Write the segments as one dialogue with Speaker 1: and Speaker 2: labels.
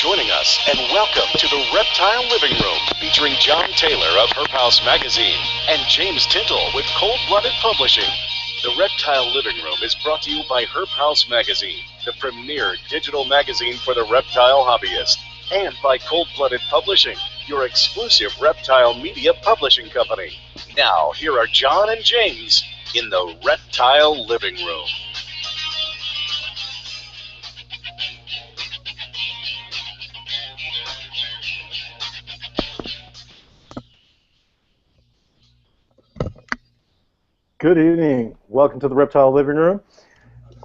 Speaker 1: joining us, and welcome to the Reptile Livingroom, featuring John Taylor of Herp House Magazine and James Tintle with ColdBlooded Publishing. The Reptile Livingroom is brought to you by Herp House Magazine, the premier digital magazine for the reptile hobbyist, and by ColdBlooded Publishing, your exclusive reptile media publishing company. Now, here are John and James in the Reptile Livingroom.
Speaker 2: Good evening. Welcome to the Reptile Living Room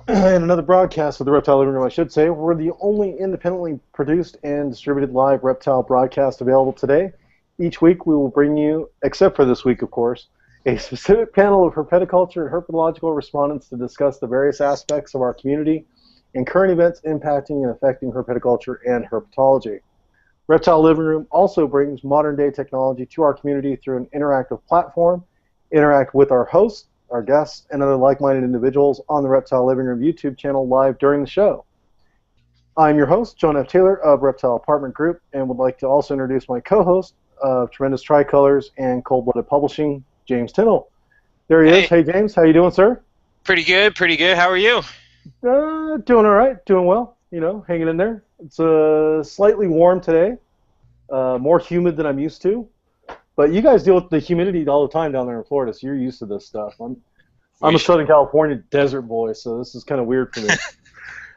Speaker 2: and another broadcast of the Reptile Living Room, I should say. We're the only independently produced and distributed live reptile broadcast available today. Each week we will bring you, except for this week of course, a specific panel of herpetoculture and herpetological respondents to discuss the various aspects of our community and current events impacting and affecting herpetoculture and herpetology. Reptile Living Room also brings modern day technology to our community through an interactive platform. Interact with our hosts, our guests, and other like-minded individuals on the Reptile Living Room YouTube channel live during the show. I'm your host, John F. Taylor of Reptile Apartment Group, and would like to also introduce my co-host of Tremendous Tricolors and ColdBlooded Publishing, James Tintle. There he is. Hey, James. How you doing, sir?
Speaker 3: Pretty good, pretty good. How are you?
Speaker 2: Doing all right. Doing well. You know, hanging in there. It's slightly warm today, more humid than I'm used to. But you guys deal with the humidity all the time down there in Florida, so you're used to this stuff. I'm a Southern California desert boy, so this is kind of weird for me.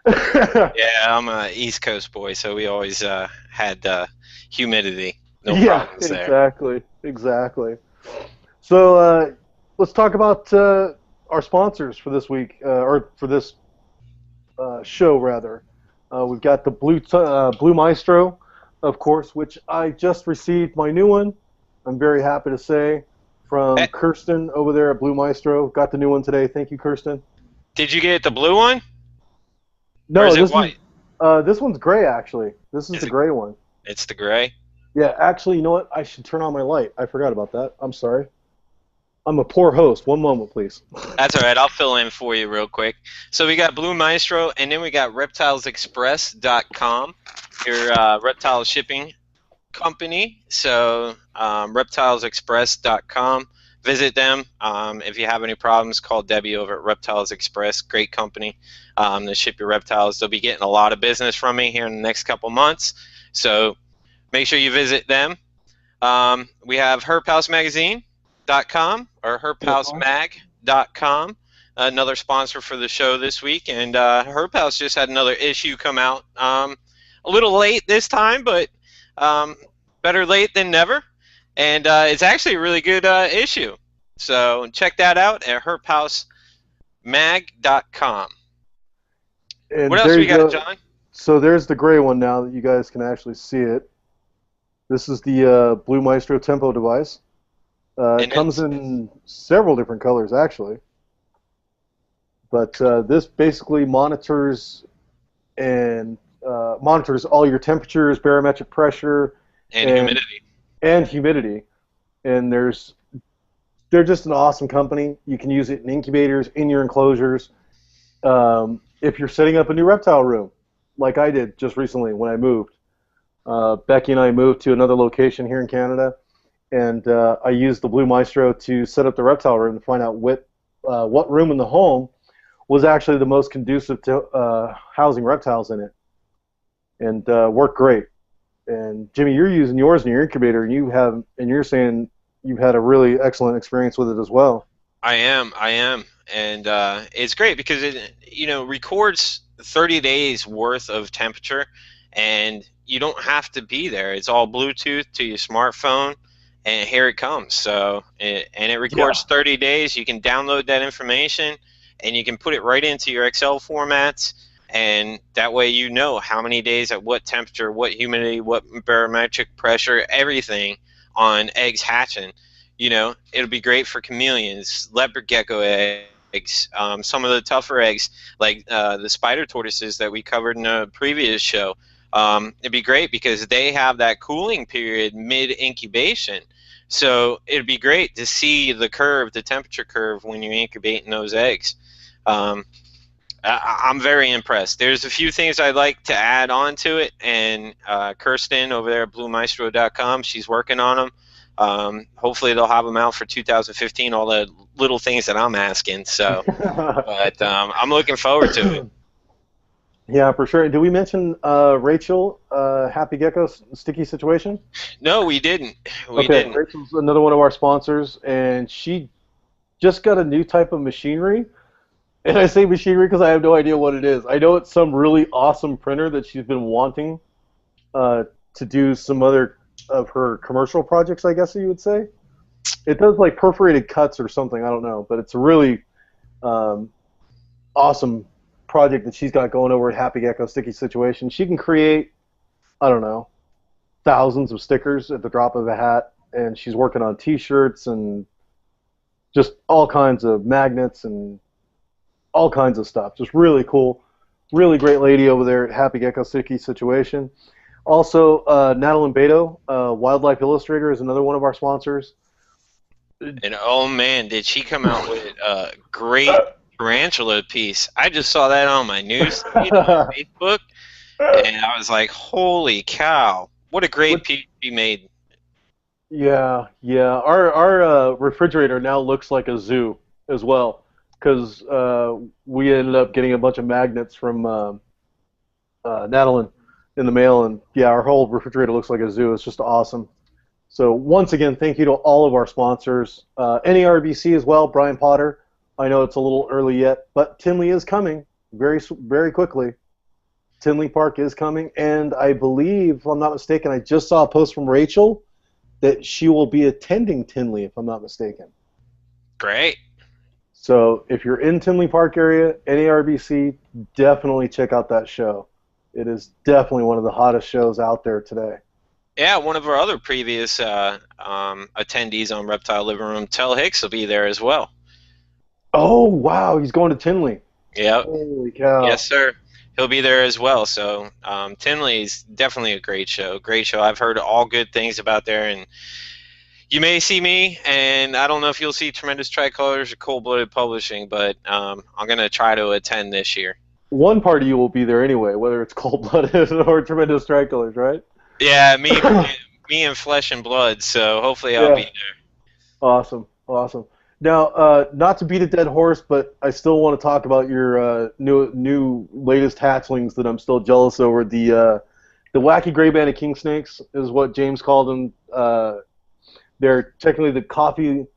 Speaker 3: Yeah, I'm an East Coast boy, so we always had humidity. No problems there.
Speaker 2: Exactly. So let's talk about our sponsors for this week, or for this show, rather. We've got the Blue Maestro, of course, which I just received my new one. I'm very happy to say, from Kirsten over there at Blue Maestro. Got the new one today. Thank you, Kirsten.
Speaker 3: Did you get the blue one?
Speaker 2: No,
Speaker 3: or is it white?
Speaker 2: This one's gray, actually. This is the gray one.
Speaker 3: It's the gray?
Speaker 2: Yeah, actually, you know what? I should turn on my light. I forgot about that. I'm sorry. I'm a poor host. One moment, please.
Speaker 3: That's all right. I'll fill in for you real quick. So we got Blue Maestro, and then we got reptilesexpress.com, your reptile shipping company. So reptilesexpress.com, visit them. If you have any problems, call Debbie over at Reptiles Express. Great company to ship your reptiles. They'll be getting a lot of business from me here in the next couple months, so make sure you visit them. We have herphousemagazine.com or herphousemag.com, another sponsor for the show this week. And Herp House just had another issue come out, a little late this time, but better late than never, and it's actually a really good issue. So check that out at herphousemag.com. What else we got, John?
Speaker 2: So there's the gray one now that you guys can actually see it. This is the Blue Maestro Tempo device. It comes in several different colors, actually. But this basically monitors all your temperatures, barometric pressure,
Speaker 3: and
Speaker 2: humidity. And they're just an awesome company. You can use it in incubators, in your enclosures. If you're setting up a new reptile room, like I did just recently when I moved. Becky and I moved to another location here in Canada, and I used the Blue Maestro to set up the reptile room to find out what room in the home was actually the most conducive to housing reptiles in it. And worked great. And Jimmy, you're using yours in your incubator, and you're saying you've had a really excellent experience with it as well.
Speaker 3: I am, and it's great because it records 30 days worth of temperature, and you don't have to be there. It's all Bluetooth to your smartphone, and here it comes. So it records 30 days. You can download that information, and you can put it right into your Excel formats. And that way you know how many days at what temperature, what humidity, what barometric pressure, everything on eggs hatching. It'll be great for chameleons, leopard gecko eggs, some of the tougher eggs like the spider tortoises that we covered in a previous show. It'd be great because they have that cooling period mid-incubation. So it'd be great to see the curve, the temperature curve when you're incubating those eggs. I'm very impressed. There's a few things I'd like to add on to it, and Kirsten over there at BlueMaestro.com, she's working on them. Hopefully they'll have them out for 2015, all the little things that I'm asking. So, but I'm looking forward to it.
Speaker 2: Yeah, for sure. Did we mention Rachel, Happy Gecko's sticky situation?
Speaker 3: No, we didn't. We
Speaker 2: Okay,
Speaker 3: didn't.
Speaker 2: Rachel's another one of our sponsors, and she just got a new type of machinery. And I say machinery because I have no idea what it is. I know it's some really awesome printer that she's been wanting to do some other of her commercial projects, I guess you would say. It does like perforated cuts or something, I don't know, but it's a really awesome project that she's got going over at Happy Gecko Sticky Situation. She can create, I don't know, thousands of stickers at the drop of a hat, and she's working on T-shirts and just all kinds of magnets and all kinds of stuff. Just really cool. Really great lady over there at Happy Gecko Sticky Situation. Also, Natalie Beto, Wildlife Illustrator, is another one of our sponsors.
Speaker 3: And oh man, did she come out with a great tarantula piece. I just saw that on my news feed on Facebook, and I was like, holy cow, what a great piece she made.
Speaker 2: Yeah. Our refrigerator now looks like a zoo as well, because we ended up getting a bunch of magnets from Natalie in the mail, and yeah, our whole refrigerator looks like a zoo. It's just awesome. So once again, thank you to all of our sponsors. NERBC as well, Brian Potter. I know it's a little early yet, but Tintle is coming very, very quickly. Tintle Park is coming, and I believe, if I'm not mistaken, I just saw a post from Rachel that she will be attending Tintle, if I'm not mistaken.
Speaker 3: Great.
Speaker 2: So if you're in Tintle Park area, NERBC, definitely check out that show. It is definitely one of the hottest shows out there today.
Speaker 3: Yeah, one of our other previous attendees on Reptile Living Room, Tel Hicks, will be there as well.
Speaker 2: Oh, wow, he's going to Tintle.
Speaker 3: Yep.
Speaker 2: Holy cow.
Speaker 3: Yes, sir. He'll be there as well. So Tintle is definitely a great show. Great show. I've heard all good things about there, and you may see me, and I don't know if you'll see Tremendous Tricolors or ColdBlooded Publishing, but I'm going to try to attend this year.
Speaker 2: One part of you will be there anyway, whether it's ColdBlooded or Tremendous Tricolors, right?
Speaker 3: Yeah, me and flesh and blood, so hopefully I'll be there.
Speaker 2: Awesome. Now, not to beat a dead horse, but I still want to talk about your new latest hatchlings that I'm still jealous over. The wacky gray banded king snakes is what James called them. They're technically the coffee. Let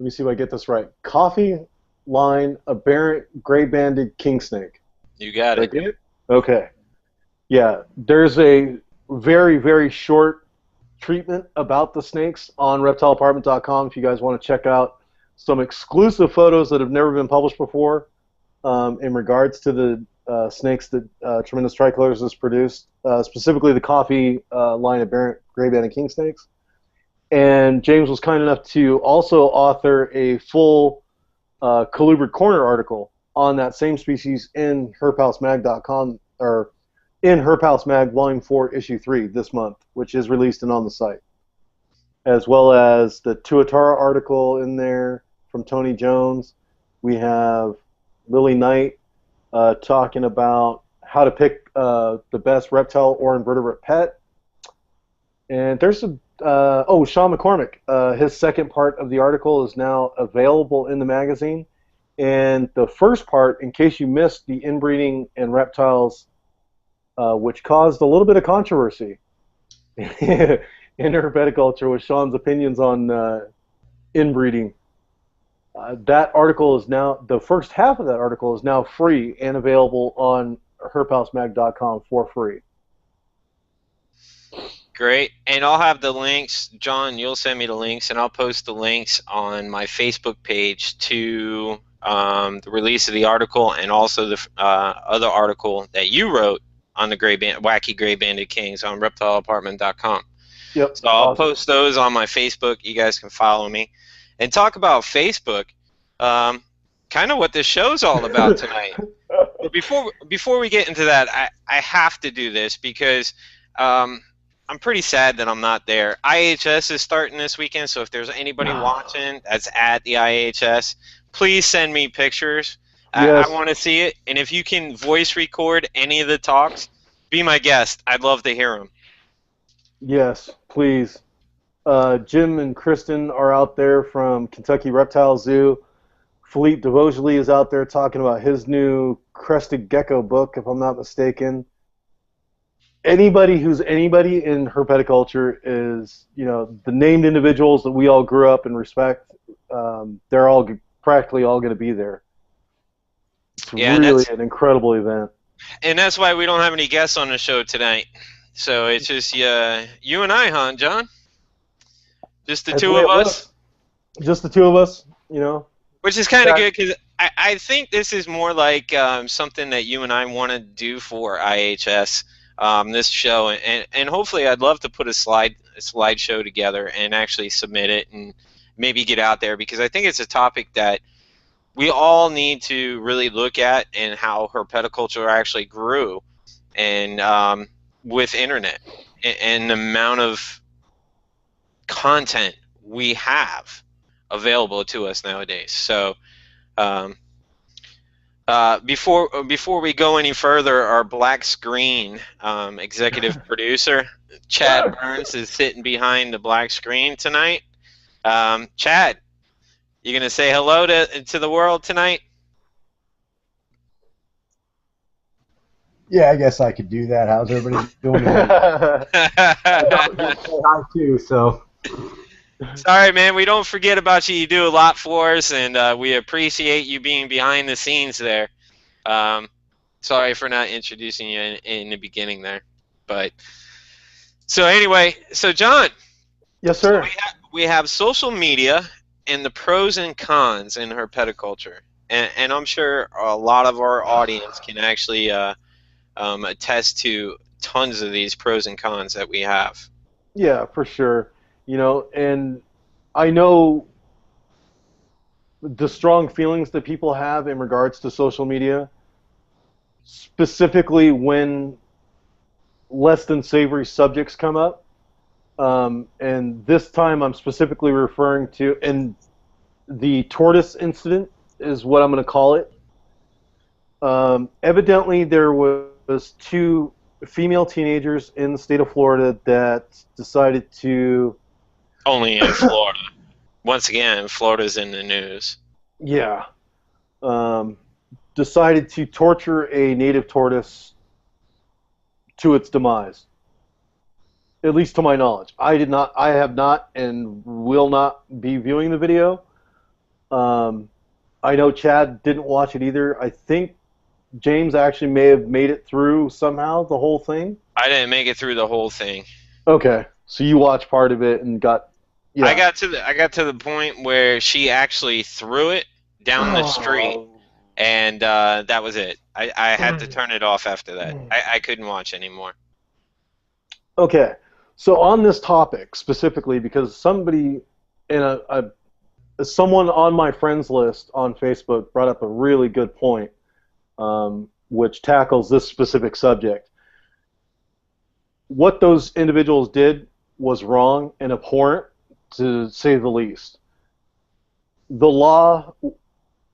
Speaker 2: me see if I get this right. Coffee line aberrant gray banded king snake.
Speaker 3: You got it.
Speaker 2: Get it? Okay. Yeah, there's a very, very short treatment about the snakes on reptileapartment.com if you guys want to check out some exclusive photos that have never been published before in regards to the snakes that Tremendous Tricolors has produced, specifically the coffee line of aberrant gray banded king snakes. And James was kind enough to also author a full colubric corner article on that same species in herpetology.com, or in Herp House Mag Volume 4, Issue 3 this month, which is released and on the site. As well as the Tuatara article in there from Tony Jones. We have Lily Knight talking about how to pick the best reptile or invertebrate pet. And there's Sean McCormick. His second part of the article is now available in the magazine. And the first part, in case you missed the inbreeding and reptiles, which caused a little bit of controversy in herpetoculture with Sean's opinions on inbreeding. That article is now, the first half of that article is now free and available on herpetology.com for free.
Speaker 3: Great. And I'll have the links. John, you'll send me the links, and I'll post the links on my Facebook page to the release of the article, and also the other article that you wrote on the wacky gray banded kings on reptileapartment.com.
Speaker 2: Yep.
Speaker 3: So I'll post those on my Facebook. You guys can follow me. And talk about Facebook, kind of what this show's all about tonight. But before we get into that, I have to do this because I'm pretty sad that I'm not there. IHS is starting this weekend, so if there's anybody watching that's at the IHS, please send me pictures. I
Speaker 2: Yes,
Speaker 3: want to see it. And if you can voice record any of the talks, be my guest. I'd love to hear them.
Speaker 2: yes, please. Jim and Kristen are out there from Kentucky Reptile Zoo. Philippe Devogely is out there talking about his new crested gecko book, if I'm not mistaken. Anybody who's anybody in herpetoculture is, the named individuals that we all grew up and respect. They're all practically all going to be there. It's
Speaker 3: Yeah, and
Speaker 2: really an incredible event.
Speaker 3: that's why we don't have any guests on the show tonight. So it's just you and I, huh, John? Just the
Speaker 2: That's the
Speaker 3: two
Speaker 2: way
Speaker 3: of
Speaker 2: it
Speaker 3: us?
Speaker 2: looks. Just the two of us,
Speaker 3: Which is kind of good because I think this is more like something that you and I want to do for IHS, this show, and hopefully I'd love to put a slideshow together and actually submit it and maybe get out there, because I think it's a topic that we all need to really look at, and how herpetoculture actually grew, and with internet and the amount of content we have available to us nowadays. So before we go any further, our black screen executive producer Chad Burns is sitting behind the black screen tonight. Chad, you gonna say hello to the world tonight?
Speaker 4: Yeah, I guess I could do that. How's everybody doing tonight? Say hi too. So
Speaker 3: Sorry, man, we don't forget about you. You do a lot for us, and we appreciate you being behind the scenes there. Sorry for not introducing you in the beginning there. But so anyway, so John,
Speaker 2: Yes,
Speaker 3: so
Speaker 2: sir.
Speaker 3: we have social media and the pros and cons in herpetoculture, and I'm sure a lot of our audience can actually attest to tons of these pros and cons that we have.
Speaker 2: Yeah, for sure. And I know the strong feelings that people have in regards to social media, specifically when less than savory subjects come up. And this time I'm specifically referring to, and the tortoise incident is what I'm going to call it. Evidently, there was two female teenagers in the state of Florida that decided to,
Speaker 3: Only in Florida. Once again, Florida's in the news.
Speaker 2: yeah, decided to torture a native tortoise to its demise. At least to my knowledge. I have not and will not be viewing the video. I know Chad didn't watch it either. I think James actually may have made it through somehow, the whole thing.
Speaker 3: I didn't make it through the whole thing.
Speaker 2: Okay, so you watched part of it and got. Yeah.
Speaker 3: I got to the point where she actually threw it down the street, and that was it. I had to turn it off after that. I couldn't watch anymore.
Speaker 2: Okay, so on this topic specifically, because somebody in someone on my friends list on Facebook brought up a really good point, which tackles this specific subject. What those individuals did was wrong and abhorrent, to say the least. The law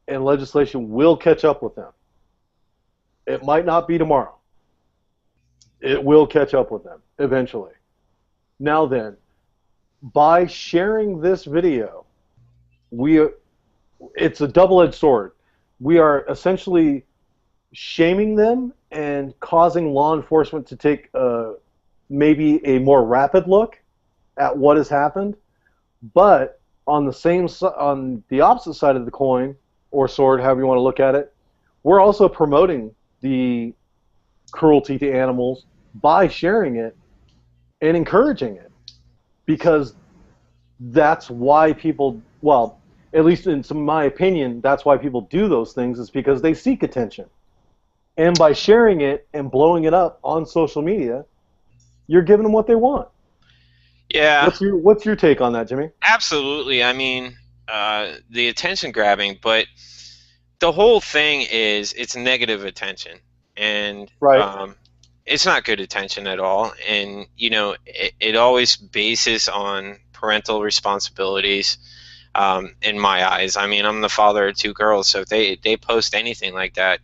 Speaker 2: and legislation will catch up with them. It might not be tomorrow. It will catch up with them eventually. Now then, by sharing this video, it's a double-edged sword. We are essentially shaming them and causing law enforcement to take maybe a more rapid look at what has happened. But on the opposite side of the coin, or sword, however you want to look at it, we're also promoting the cruelty to animals by sharing it and encouraging it, because that's why people, well, at least in my opinion, that's why people do those things, is because they seek attention. And by sharing it and blowing it up on social media, you're giving them what they want.
Speaker 3: Yeah.
Speaker 2: What's your take on that, Jimmy?
Speaker 3: Absolutely. I mean, the attention grabbing, but the whole thing is it's negative attention, and
Speaker 2: Right.
Speaker 3: It's not good attention at all. And it always bases on parental responsibilities. in my eyes. I mean, I'm the father of 2 girls, so if they post anything like that,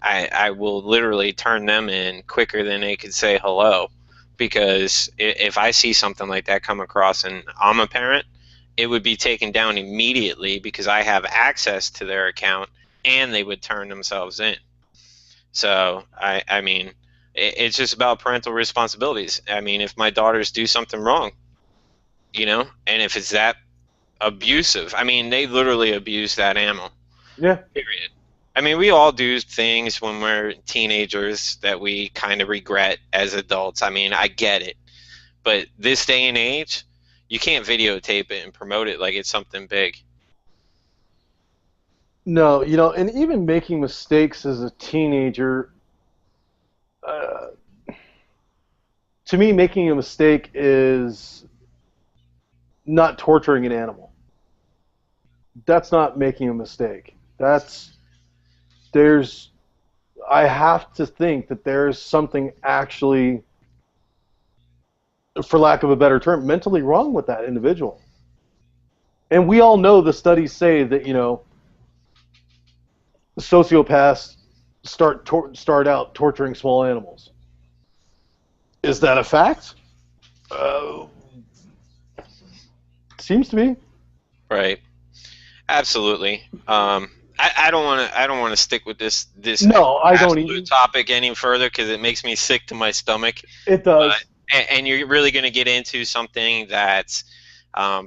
Speaker 3: I will literally turn them in quicker than they could say hello, because if I see something like that come across and I'm a parent, it would be taken down immediately because I have access to their account, and they would turn themselves in. So I mean, it's just about parental responsibilities. I mean, if my daughters do something wrong, and if it's that abusive, I mean, they literally abuse that animal.
Speaker 2: Yeah.
Speaker 3: Period. I mean, we all do things when we're teenagers that we kind of regret as adults. I mean, I get it. But this day and age, you can't videotape it and promote it like it's something big.
Speaker 2: No, and even making mistakes as a teenager, to me, making a mistake is not torturing an animal. That's not making a mistake. I have to think that there's something actually, for lack of a better term, mentally wrong with that individual. And we all know the studies say that, sociopaths start out torturing small animals. Is that a fact? Seems to be.
Speaker 3: Right. Absolutely. I don't want to stick with this
Speaker 2: No, I don't
Speaker 3: absolute
Speaker 2: even.
Speaker 3: topic any further because it makes me sick to my stomach.
Speaker 2: It does.
Speaker 3: And you're really going to get into something that's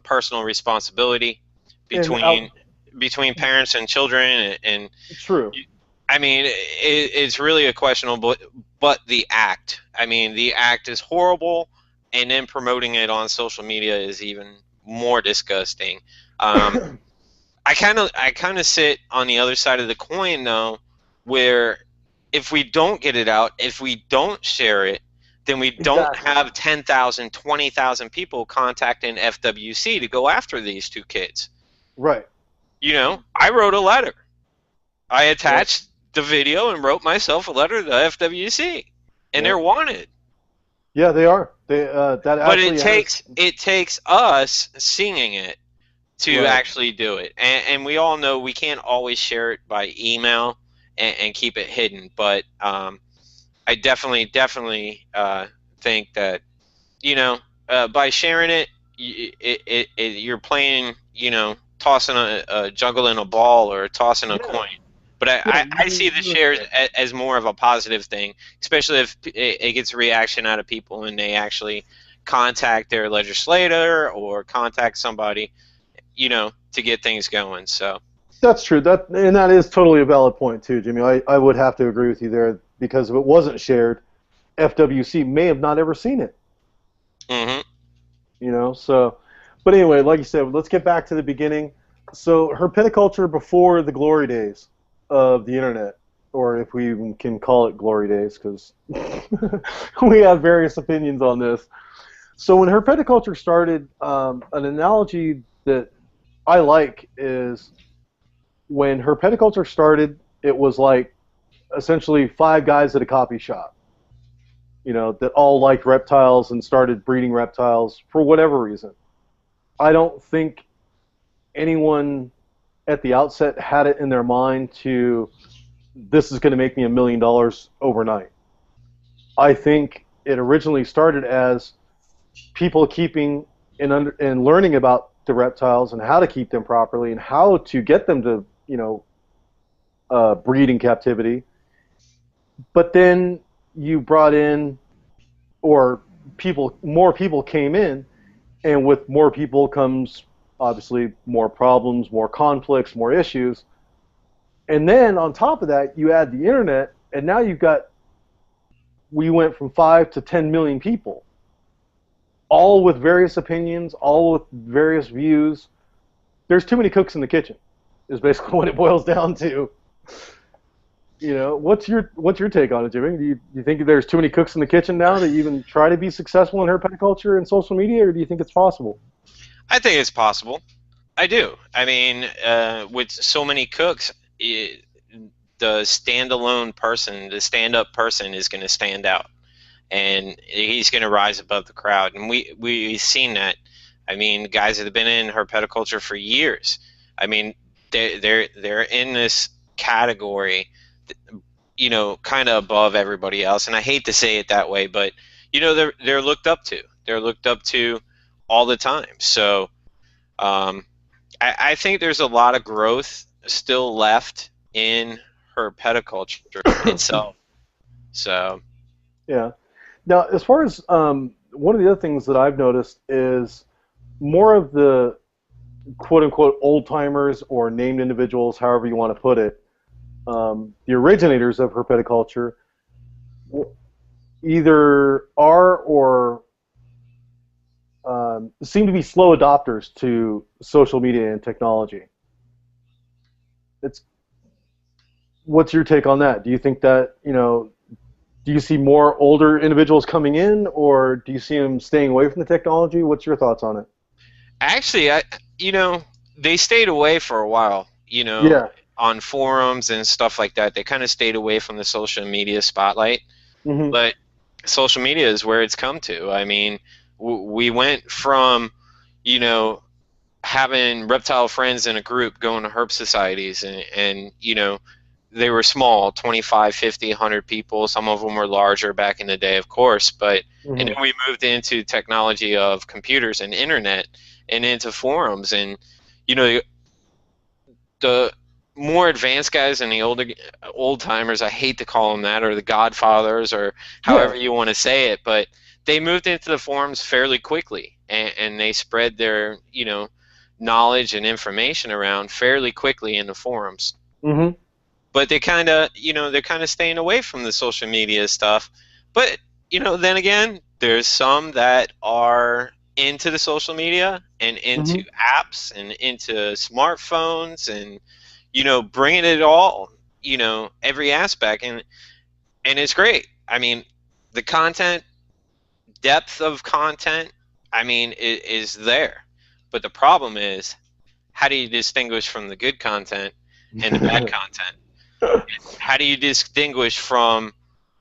Speaker 3: personal responsibility between parents and children, and
Speaker 2: True.
Speaker 3: I mean, it's really a questionable, but the act. I mean, the act is horrible, and then promoting it on social media is even more disgusting. I kind of sit on the other side of the coin though, where if we don't get it out, if we don't share it, then we don't have 10,000, 20,000 people contacting FWC to go after these 2 kids.
Speaker 2: Right.
Speaker 3: I wrote a letter. I attached the video and wrote myself a letter to FWC, and they're wanted.
Speaker 2: Yeah, they are. But
Speaker 3: it takes us singing it to actually do it, and we all know we can't always share it by email and keep it hidden. But I definitely think that by sharing it, you're playing, tossing juggling a ball or tossing a coin. But I see the shares as more of a positive thing, especially if it gets a reaction out of people and they actually contact their legislator or contact somebody, to get things going. So
Speaker 2: that's true. That is totally a valid point too, Jimmy. I would have to agree with you there, because if it wasn't shared, FWC may have not ever seen it.
Speaker 3: Mm-hmm.
Speaker 2: So, but anyway, like you said, let's get back to the beginning. So, herpetoculture before the glory days of the internet, or if we even can call it glory days, because we have various opinions on this. So, when herpetoculture started, an analogy that I like is when herpetoculture started, it was like essentially 5 guys at a coffee shop, that all liked reptiles and started breeding reptiles for whatever reason. I don't think anyone at the outset had it in their mind this is going to make me $1 million overnight. I think it originally started as people keeping and learning about the reptiles and how to keep them properly and how to get them to, breed in captivity. But then you brought in, or more people came in, and with more people comes obviously more problems, more conflicts, more issues. And then on top of that, you add the internet, and now we went from 5 to 10 million people, all with various opinions, all with various views. There's too many cooks in the kitchen, is basically what it boils down to. What's your take on it, Jimmy? Do you think there's too many cooks in the kitchen now to even try to be successful in herpetoculture and social media, or do you think it's possible?
Speaker 3: I think it's possible. I do. I mean, with so many cooks, the standalone person, the stand-up person is going to stand out, and he's going to rise above the crowd. And we've seen that I mean, guys that have been in herpetoculture for years. I mean, they're in this category, you know, kind of above everybody else. And I hate to say it that way, but you know, they're looked up to. They're looked up to all the time. So I think there's a lot of growth still left in herpetoculture itself. So
Speaker 2: Yeah. Now, as far as one of the other things that I've noticed is more of the quote-unquote old-timers or named individuals, however you want to put it, the originators of herpetoculture either are or seem to be slow adopters to social media and technology. What's your take on that? Do you think that, you know, do you see more older individuals coming in, or do you see them staying away from the technology? What's your thoughts on it?
Speaker 3: actually, you know, they stayed away for a while, you know,
Speaker 2: Yeah.
Speaker 3: on forums and stuff like that. They kind of stayed away from the social media spotlight.
Speaker 2: Mm-hmm.
Speaker 3: But social media is where it's come to. I mean, we went from, you know, having reptile friends in a group going to herp societies, and you know, they were small, 25, 50, 100 people. Some of them were larger back in the day, of course, but
Speaker 2: Mm-hmm.
Speaker 3: and then we moved into technology of computers and internet and into forums, and you know, the more advanced guys and the old timers, I hate to call them that, or the godfathers, or however you want to say it, but they moved into the forums fairly quickly, and they spread their, you know, knowledge and information around fairly quickly in the forums.
Speaker 2: Mm-hmm.
Speaker 3: But they kind of, you know, they're kind of staying away from the social media stuff. But you know, then again, there's some that are into the social media and into apps and into smartphones, and you know, bringing it all, you know, every aspect, and it's great. I mean, the content, depth of content, I mean, is there. But the problem is, how do you distinguish from the good content and the bad content? How do you distinguish from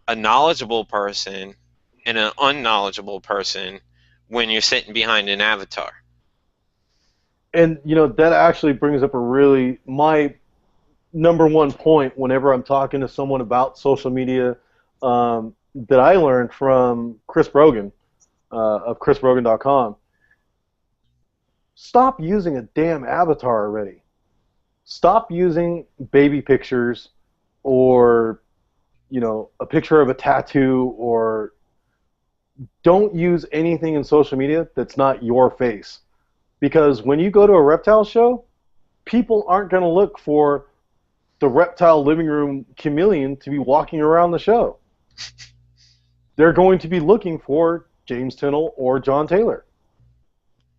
Speaker 3: a knowledgeable person and an unknowledgeable person when you're sitting behind an avatar?
Speaker 2: And you know, that actually brings up my number one point whenever I'm talking to someone about social media, that I learned from Chris Brogan of chrisbrogan.com. Stop using a damn avatar already. Stop using baby pictures, or you know, a picture of a tattoo, or don't use anything in social media that's not your face. Because when you go to a reptile show, people aren't going to look for the Reptile Living Room chameleon to be walking around the show. They're going to be looking for James Tintle or John Taylor.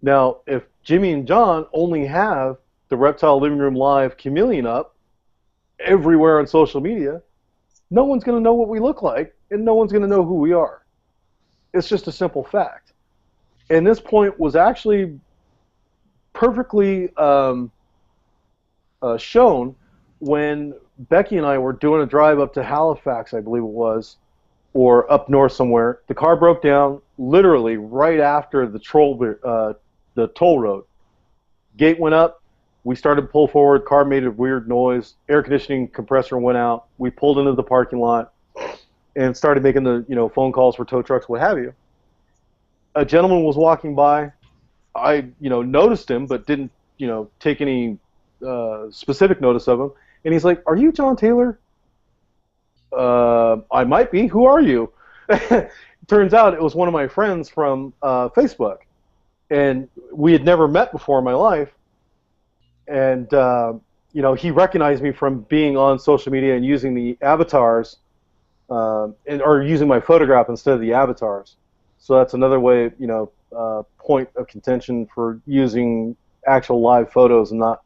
Speaker 2: Now, if Jimmy and John only have the Reptile Living Room Live chameleon up everywhere on social media, no one's going to know what we look like, and no one's going to know who we are. It's just a simple fact. And this point was actually perfectly shown when Becky and I were doing a drive up to Halifax, I believe it was, or up north somewhere. The car broke down literally right after the toll road. Gate went up. We started to pull forward. Car made a weird noise. Air conditioning compressor went out. We pulled into the parking lot and started making the phone calls for tow trucks, what have you. A gentleman was walking by. I noticed him, but didn't take any specific notice of him. And he's like, "Are you John Taylor?" I might be. Who are you? Turns out it was one of my friends from Facebook, and we had never met before in my life. And he recognized me from being on social media and using the avatars, or using my photograph instead of the avatars. So that's another way, point of contention for using actual live photos and not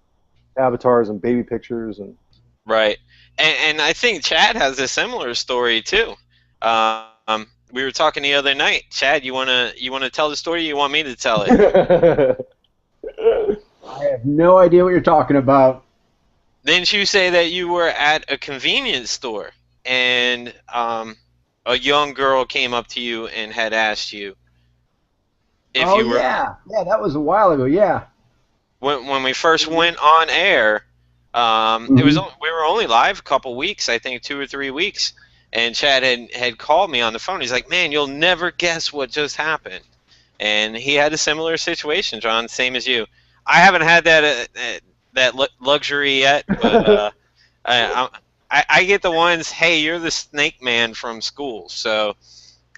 Speaker 2: avatars and baby pictures and.
Speaker 3: Right, and I think Chad has a similar story too. We were talking the other night. Chad, you wanna tell the story? Or you want me to tell it?
Speaker 4: I have no idea what you're talking about.
Speaker 3: Didn't you say that you were at a convenience store and a young girl came up to you and had asked you, If
Speaker 4: Oh
Speaker 3: you were
Speaker 4: yeah, yeah, that was a while ago. Yeah.
Speaker 3: when we first went on air, it was
Speaker 4: Hmm.
Speaker 3: we were only live a couple weeks, I think 2 or 3 weeks, and Chad had called me on the phone. He's like, "Man, you'll never guess what just happened," and he had a similar situation, John, same as you. I haven't had that luxury yet, but I, I get the ones. Hey, you're the Snake Man from school, so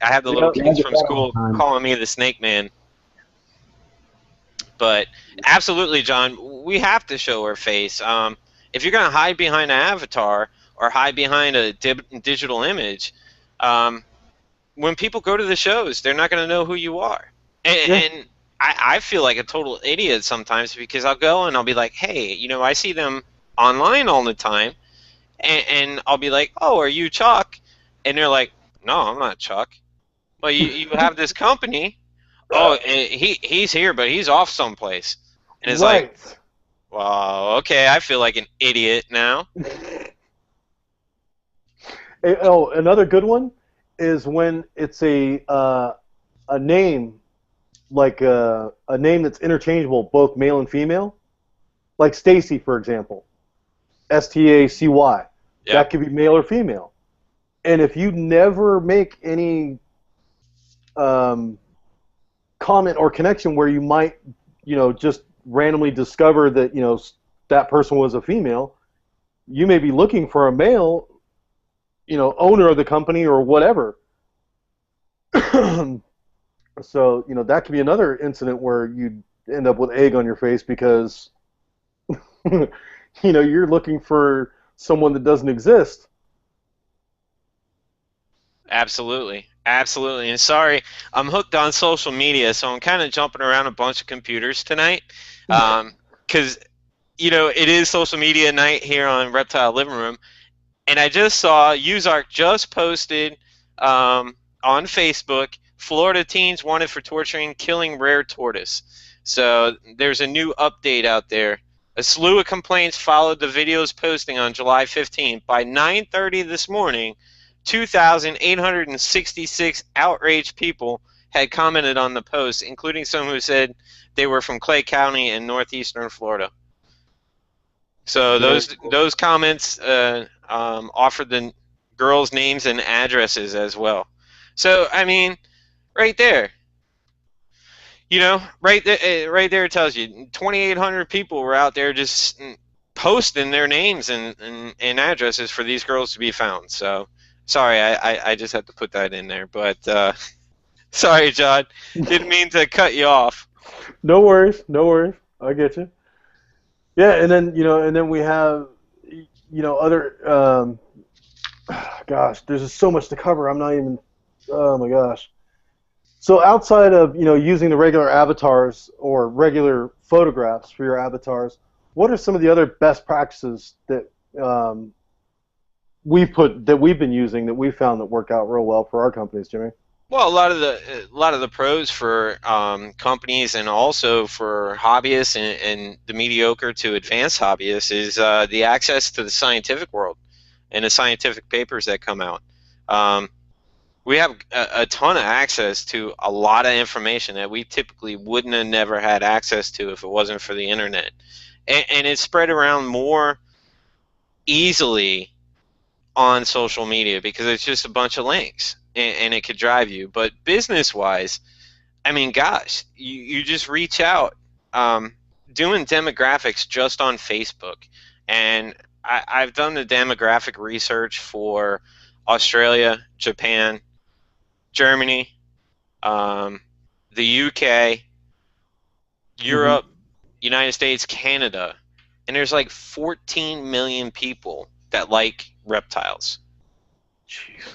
Speaker 3: I have the little
Speaker 2: Yep.
Speaker 4: Yeah, I
Speaker 3: kids
Speaker 4: get
Speaker 3: from
Speaker 4: that all the
Speaker 3: school
Speaker 4: time.
Speaker 3: calling me the Snake Man. But absolutely, John, we have to show our face. If you're going to hide behind an avatar or hide behind a digital image, um, when people go to the shows, they're not going to know who you are.
Speaker 2: Yeah.
Speaker 3: And I feel like a total idiot sometimes because I'll go and I'll be like, hey, I see them online all the time, and I'll be like, oh, are you Chuck? And they're like, no, I'm not Chuck. Well, you have this company. Oh, he's here, but he's off someplace. And it's like,
Speaker 2: Right.
Speaker 3: well, okay, I feel like an idiot now.
Speaker 2: Oh, another good one is when it's a name like a name that's interchangeable, both male and female, like Stacy, for example, Stacy.
Speaker 3: Yeah,
Speaker 2: That could be male or female. And if you never make any um, comment or connection where you might, just randomly discover that that person was a female, you may be looking for a male, owner of the company or whatever. So, that could be another incident where you end up with egg on your face because, you're looking for someone that doesn't exist.
Speaker 3: absolutely. Absolutely. And sorry, I'm hooked on social media, so I'm kind of jumping around a bunch of computers tonight. Because, it is social media night here on Reptile Living Room. And I just saw Uzark just posted on Facebook, Florida teens wanted for torturing, killing rare tortoise. So there's a new update out there. A slew of complaints followed the video's posting on July 15th. By 9:30 this morning, 2,866 outraged people had commented on the post, including some who said they were from Clay County in northeastern Florida. So those comments offered the girls' names and addresses as well. So I mean, right there, right there it tells you 2,800 people were out there just posting their names and addresses for these girls to be found. So sorry, I just had to put that in there. But sorry, John, didn't mean to cut you off.
Speaker 2: No worries, no worries. I get you. Yeah, and then we have, other. Gosh, there's just so much to cover. I'm not even. Oh my gosh. So outside of using the regular avatars or regular photographs for your avatars, what are some of the other best practices that we've been using that we found that work out real well for our companies, Jimmy?
Speaker 3: Well, a lot of the pros for companies and also for hobbyists and the mediocre to advanced hobbyists is the access to the scientific world and the scientific papers that come out. We have a ton of access to a lot of information that we typically wouldn't have never had access to if it wasn't for the internet, and it's spread around more easily on social media because it's just a bunch of links and it could drive you. But business wise, I mean, gosh, you just reach out. Doing demographics just on Facebook, and I've done the demographic research for Australia, Japan, Germany, the UK, Europe, United States, Canada, and there's like 14 million people that like reptiles.
Speaker 2: Jeez.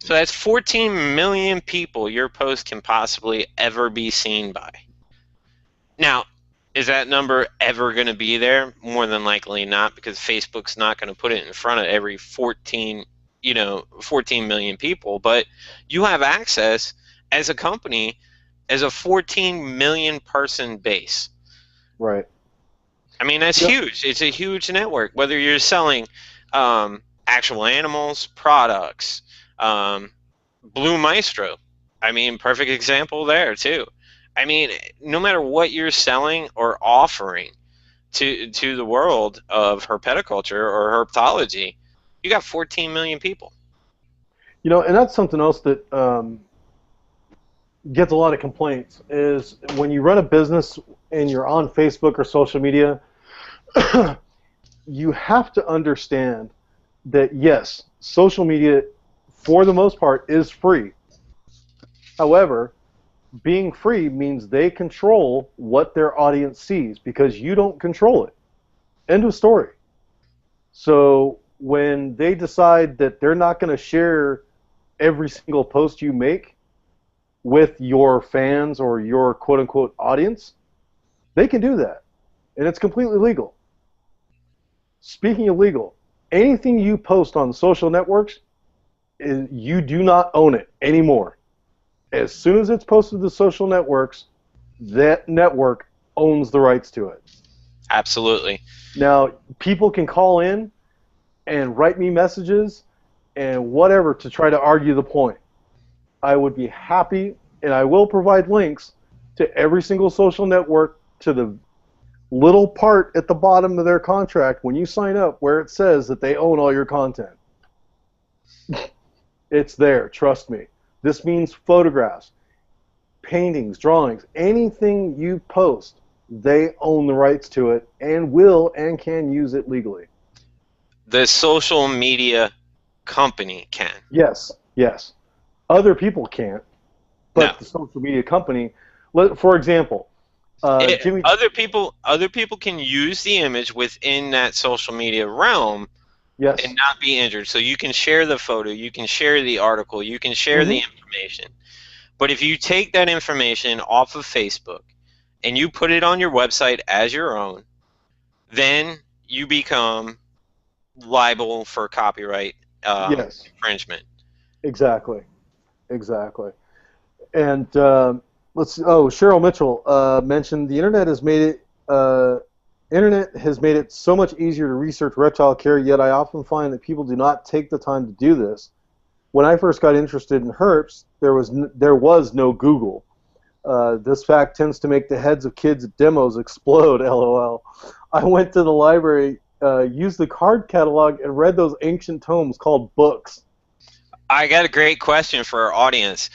Speaker 3: So that's 14 million people your post can possibly ever be seen by. Now, is that number ever going to be there? More than likely not, because Facebook's not going to put it in front of every 14 million people. But you have access as a company as a 14 million person base.
Speaker 2: Right.
Speaker 3: I mean, that's huge. It's a huge network. Whether you're selling actual animals, products, Blue Maestro. I mean, perfect example there too. I mean, no matter what you're selling or offering to the world of herpetoculture or herpetology, you got 14 million people.
Speaker 2: You know, and that's something else that gets a lot of complaints is when you run a business and you're on Facebook or social media, you have to understand that, yes, social media, for the most part, is free. However, being free means they control what their audience sees because you don't control it. End of story. So when they decide that they're not going to share every single post you make with your fans or your quote-unquote audience, they can do that. And it's completely legal. Speaking of legal, anything you post on social networks, you do not own it anymore. As soon as it's posted to social networks, that network owns the rights to it.
Speaker 3: Absolutely.
Speaker 2: Now, people can call in and write me messages and whatever to try to argue the point. I would be happy, and I will provide links to every single social network, to the little part at the bottom of their contract when you sign up where it says that they own all your content. It's there, trust me. This means photographs, paintings, drawings, anything you post, they own the rights to it and will and can use it legally.
Speaker 3: The social media company can.
Speaker 2: Yes, yes. Other people can't, but
Speaker 3: No.
Speaker 2: the social media company, for example, Jimmy.
Speaker 3: Other people can use the image within that social media realm,
Speaker 2: Yes.
Speaker 3: and not be injured. So you can share the photo, you can share the article, you can share the information. But if you take that information off of Facebook and you put it on your website as your own, then you become liable for copyright
Speaker 2: Yes.
Speaker 3: infringement.
Speaker 2: Exactly. Exactly. And let's see. Oh, Cheryl Mitchell mentioned the internet has made it so much easier to research reptile care, yet I often find that people do not take the time to do this. When I first got interested in herps, there was no Google. This fact tends to make the heads of kids at demos explode, LOL. I went to the library, used the card catalog, and read those ancient tomes called books.
Speaker 3: I got a great question for our audience.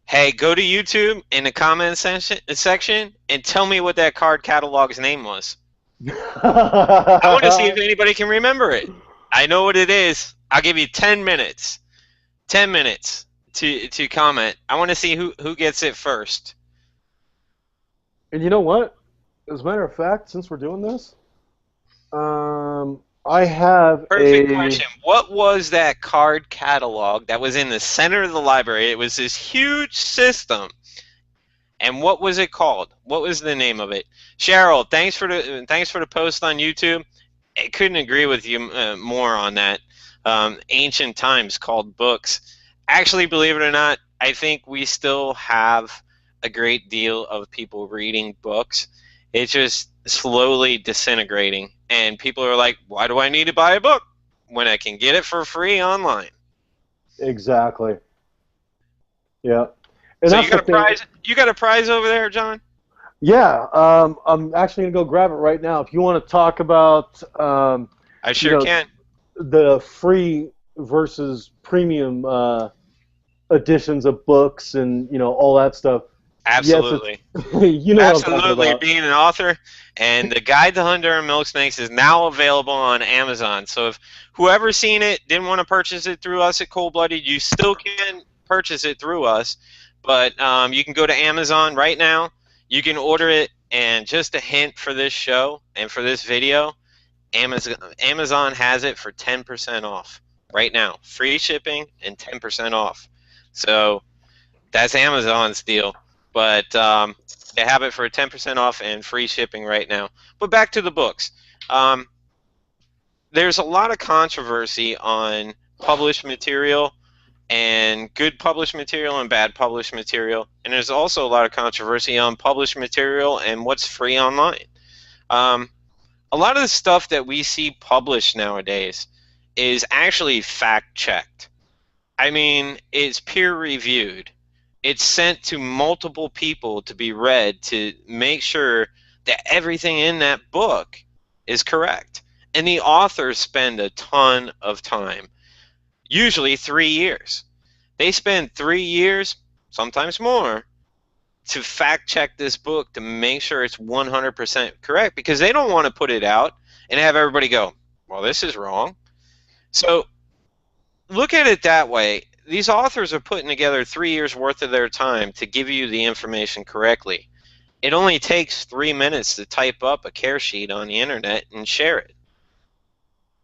Speaker 3: Hey, go to YouTube in the comment section and tell me what that card catalog's name was. I want to see if anybody can remember it. I know what it is. I'll give you 10 minutes. 10 minutes to comment. I want to see who gets it first.
Speaker 2: And you know what? As a matter of fact, since we're doing this, I have
Speaker 3: Perfect question. What was that card catalog that was in the center of the library? It was this huge system. And what was it called? What was the name of it? Cheryl, thanks for the post on YouTube. I couldn't agree with you more on that. Ancient times called books. Actually, believe it or not, I think we still have a great deal of people reading books. It's just slowly disintegrating, and people are like, why do I need to buy a book when I can get it for free online?
Speaker 2: Exactly. Yeah. And
Speaker 3: so you got a prize over there, John?
Speaker 2: Yeah, I'm actually going to go grab it right now. If you want to talk about
Speaker 3: I sure can.
Speaker 2: The free versus premium editions of books and all that stuff.
Speaker 3: Absolutely.
Speaker 2: Yes,
Speaker 3: absolutely. Being an author, and the Guide to Honduran Milk Snakes is now available on Amazon. So if whoever's seen it didn't want to purchase it through us at ColdBlooded, you still can purchase it through us. But you can go to Amazon right now. You can order it, and just a hint for this show and for this video, Amazon has it for 10% off right now. Free shipping and 10% off. So that's Amazon's deal. But they have it for 10% off and free shipping right now. But back to the books. There's a lot of controversy on published material and good published material and bad published material. And there's also a lot of controversy on published material and what's free online. A lot of the stuff that we see published nowadays is actually fact-checked. I mean, it's peer-reviewed. It's sent to multiple people to be read to make sure that everything in that book is correct. And the authors spend a ton of time, usually 3 years. They spend 3 years, sometimes more, to fact check this book to make sure it's 100% correct, because they don't want to put it out and have everybody go, well, this is wrong. So look at it that way. These authors are putting together 3 years worth of their time to give you the information correctly. It only takes 3 minutes to type up a care sheet on the internet and share it.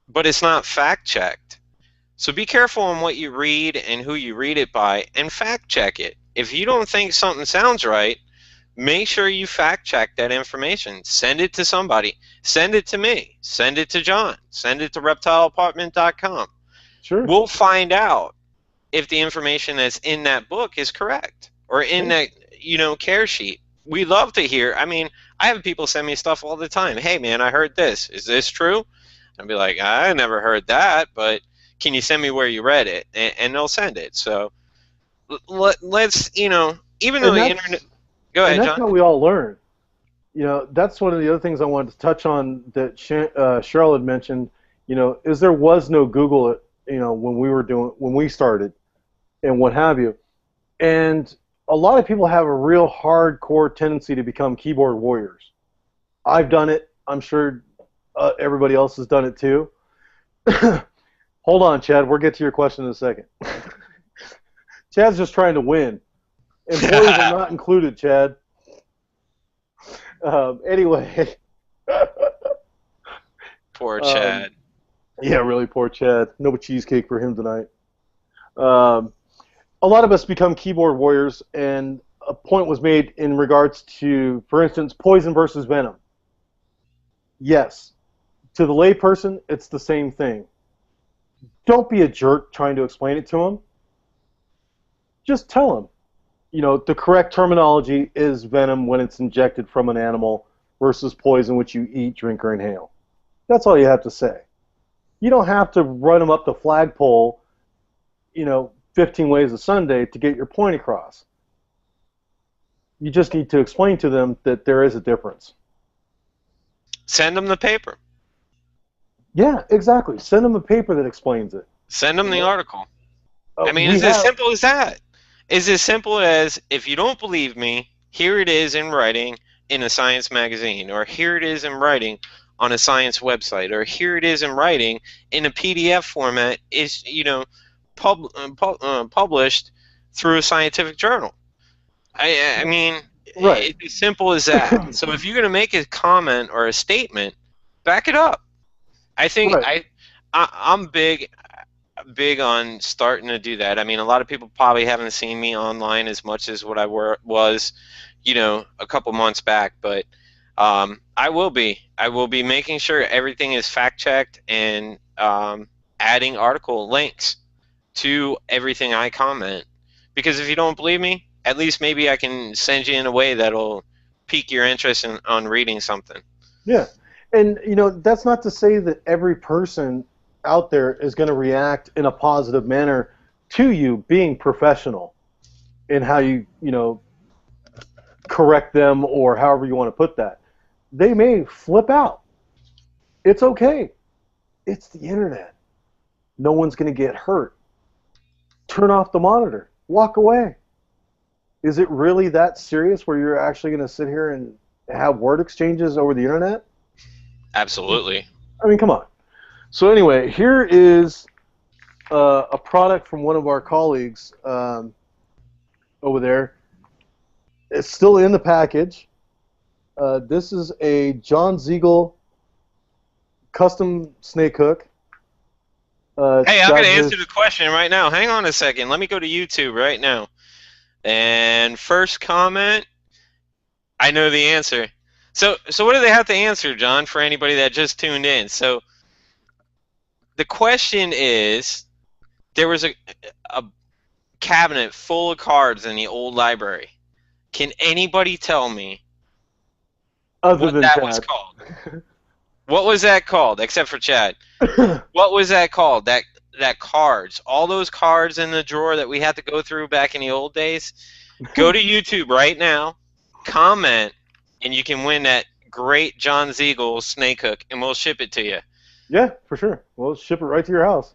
Speaker 3: But it's not fact checked. So be careful on what you read and who you read it by, and fact check it. If you don't think something sounds right, make sure you fact check that information. Send it to somebody. Send it to me. Send it to John. Send it to reptileapartment.com.
Speaker 2: Sure.
Speaker 3: We'll find out if the information that's in that book is correct, or in that, care sheet. We love to hear. I mean, I have people send me stuff all the time. Hey, man, I heard this. Is this true? I'll be like, I never heard that, but can you send me where you read it? And they'll send it. So let's, even though the internet... Go ahead,
Speaker 2: and that's
Speaker 3: John.
Speaker 2: how we all learn. That's one of the other things I wanted to touch on that Cheryl had mentioned, is there was no Google, when we started and what have you. And a lot of people have a real hardcore tendency to become keyboard warriors. I've done it. I'm sure everybody else has done it too. Hold on, Chad. We'll get to your question in a second. Chad's just trying to win. Employees are not included, Chad. Anyway.
Speaker 3: Poor Chad.
Speaker 2: Yeah, really, poor Chad. No cheesecake for him tonight. A lot of us become keyboard warriors, and a point was made in regards to, for instance, poison versus venom. Yes. To the layperson, it's the same thing. Don't be a jerk trying to explain it to them. Just tell them. The correct terminology is venom when it's injected from an animal versus poison which you eat, drink, or inhale. That's all you have to say. You don't have to run them up the flagpole, 15 ways a Sunday to get your point across. You just need to explain to them that there is a difference.
Speaker 3: Send them the paper.
Speaker 2: Yeah, exactly. Send them a paper that explains it.
Speaker 3: Send them the article. I mean, it's as simple as that. It's as simple as, if you don't believe me, here it is in writing in a science magazine, or here it is in writing on a science website, or here it is in writing in a PDF format, is published through a scientific journal. I mean,
Speaker 2: right.
Speaker 3: It's as simple as that. So if you're going to make a comment or a statement, back it up. I think right. I'm big on starting to do that. I mean, a lot of people probably haven't seen me online as much as what I was, a couple months back, but I will be making sure everything is fact checked and adding article links to everything I comment. Because if you don't believe me, at least maybe I can send you in a way that'll pique your interest on reading something.
Speaker 2: Yeah, and that's not to say that every person out there is going to react in a positive manner to you being professional in how you correct them, or however you want to put that. They may flip out. It's okay. It's the internet. No one's going to get hurt. Turn off the monitor. Walk away. Is it really that serious where you're actually going to sit here and have word exchanges over the internet?
Speaker 3: Absolutely.
Speaker 2: I mean, come on. So anyway, here is a product from one of our colleagues over there. It's still in the package. This is a John Ziegel custom snake hook.
Speaker 3: Hey, I'm going to answer the question right now. Hang on a second. Let me go to YouTube right now. And first comment, I know the answer. So what do they have to answer, John, for anybody that just tuned in? So the question is, there was a cabinet full of cards in the old library. Can anybody tell me what that was called? What was that called, except for Chad? What was that called? That cards, all those cards in the drawer that we had to go through back in the old days. Go to YouTube right now, comment, and you can win that great John Ziegel snake hook, and we'll ship it to you.
Speaker 2: Yeah, for sure. We'll ship it right to your house.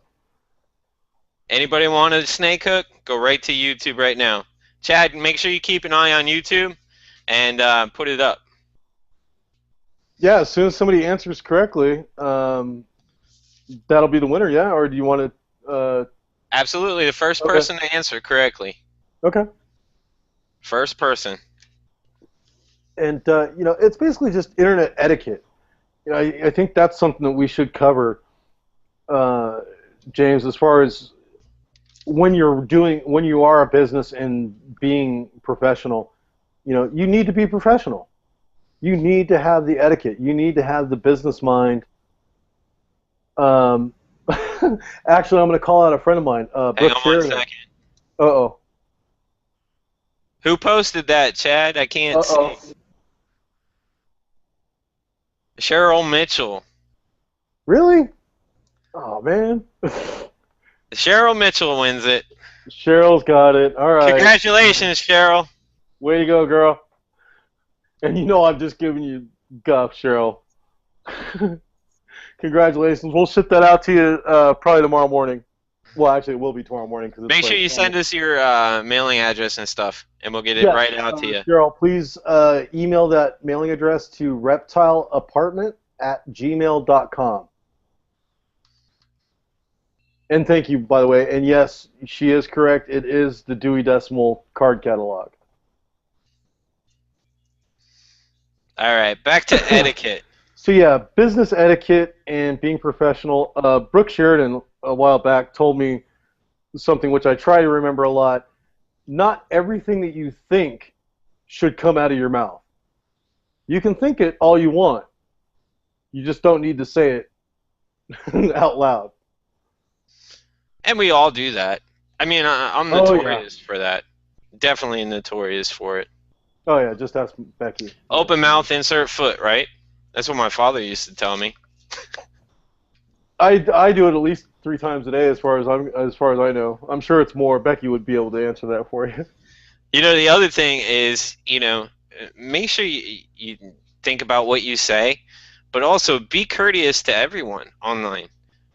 Speaker 3: Anybody want a snake hook? Go right to YouTube right now. Chad, make sure you keep an eye on YouTube and put it up.
Speaker 2: Yeah, as soon as somebody answers correctly, that'll be the winner, yeah? Or do you want to...
Speaker 3: Absolutely, the first person to answer correctly.
Speaker 2: Okay.
Speaker 3: First person.
Speaker 2: And, you know, it's basically just internet etiquette. You know, I think that's something that we should cover, James, as far as when you are a business and being professional, you know, you need to be professional. You need to have the etiquette. You need to have the business mind. Actually, I'm going to call out a friend of mine,
Speaker 3: Hang on 1 second.
Speaker 2: Uh-oh.
Speaker 3: Who posted that, Chad? I can't see. Cheryl Mitchell.
Speaker 2: Really? Oh, man.
Speaker 3: Cheryl Mitchell wins it.
Speaker 2: Cheryl's got it. All right.
Speaker 3: Congratulations, Cheryl.
Speaker 2: Way to go, girl. And you know I'm just giving you guff, Cheryl. Congratulations. We'll ship that out to you probably tomorrow morning. Well, actually, it will be tomorrow morning.
Speaker 3: Make sure you send us your mailing address and stuff, and we'll get it right out to you.
Speaker 2: Cheryl, please email that mailing address to reptileapartment@gmail.com. And thank you, by the way. And yes, she is correct. It is the Dewey Decimal card catalog.
Speaker 3: All right, back to etiquette.
Speaker 2: So yeah, business etiquette and being professional. Brooke Sheridan a while back told me something which I try to remember a lot. Not everything that you think should come out of your mouth. You can think it all you want. You just don't need to say it out loud.
Speaker 3: And we all do that. I mean, I'm notorious for that. Definitely notorious for it.
Speaker 2: Oh, yeah, just ask Becky.
Speaker 3: Open mouth, insert foot, right? That's what my father used to tell me.
Speaker 2: I do it at least 3 times a day, as far as I know. I'm sure it's more. Becky would be able to answer that for you.
Speaker 3: You know, the other thing is, you know, make sure you think about what you say, but also be courteous to everyone online,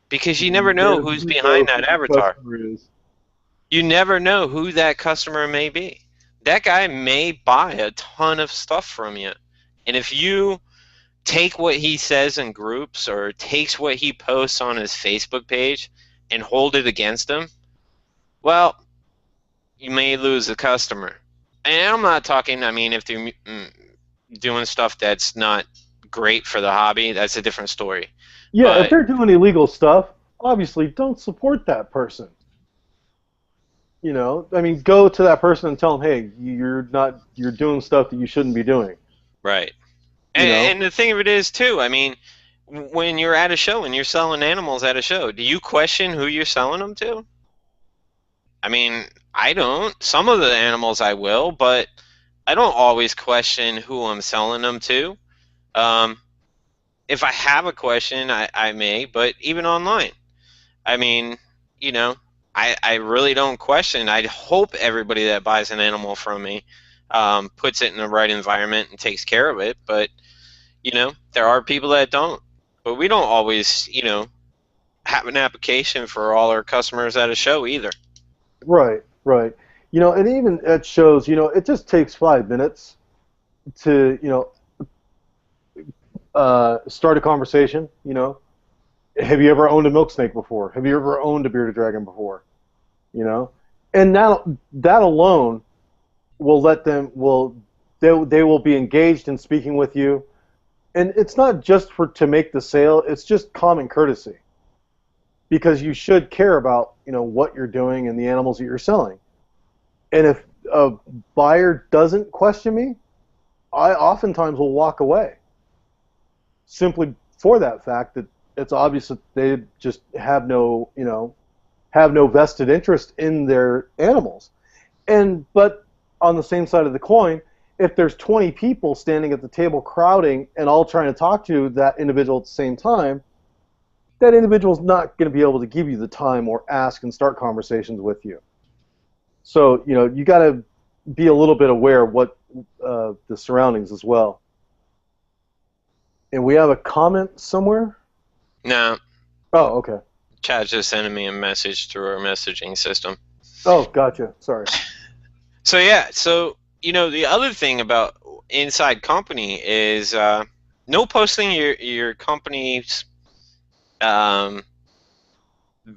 Speaker 3: because you never know who's behind that avatar. You never know who that customer may be. That guy may buy a ton of stuff from you, and if you take what he says in groups or takes what he posts on his Facebook page and hold it against him, well, you may lose a customer. And I'm not talking, I mean, if they're doing stuff that's not great for the hobby, that's a different story.
Speaker 2: Yeah, if they're doing illegal stuff, obviously don't support that person. You know, I mean, go to that person and tell them, hey, you're doing stuff that you shouldn't be doing.
Speaker 3: Right. And the thing of it is, too, I mean, when you're at a show and you're selling animals at a show, do you question who you're selling them to? I mean, I don't. Some of the animals I will, but I don't always question who I'm selling them to. If I have a question, I may, but even online. I mean, you know, I really don't question. I hope everybody that buys an animal from me puts it in the right environment and takes care of it, but, you know, there are people that don't. But we don't always, you know, have an application for all our customers at a show either.
Speaker 2: Right, right. You know, and even at shows, you know, it just takes 5 minutes to, you know, start a conversation, you know. Have you ever owned a milk snake before? Have you ever owned a bearded dragon before? You know? And now that alone will let them, they will be engaged in speaking with you. And it's not just to make the sale, it's just common courtesy. Because you should care about, you know, what you're doing and the animals that you're selling. And if a buyer doesn't question me, I oftentimes will walk away. Simply for that fact that it's obvious that they just have no, you know, have no vested interest in their animals. But on the same side of the coin, if there's 20 people standing at the table crowding and all trying to talk to that individual at the same time, that individual's not going to be able to give you the time or ask and start conversations with you. So, you know, you got to be a little bit aware of what the surroundings as well. And we have a comment somewhere?
Speaker 3: No.
Speaker 2: Oh, okay.
Speaker 3: Chad just sending me a message through our messaging system.
Speaker 2: Oh, gotcha. Sorry.
Speaker 3: So yeah, so the other thing about inside company is no posting your company's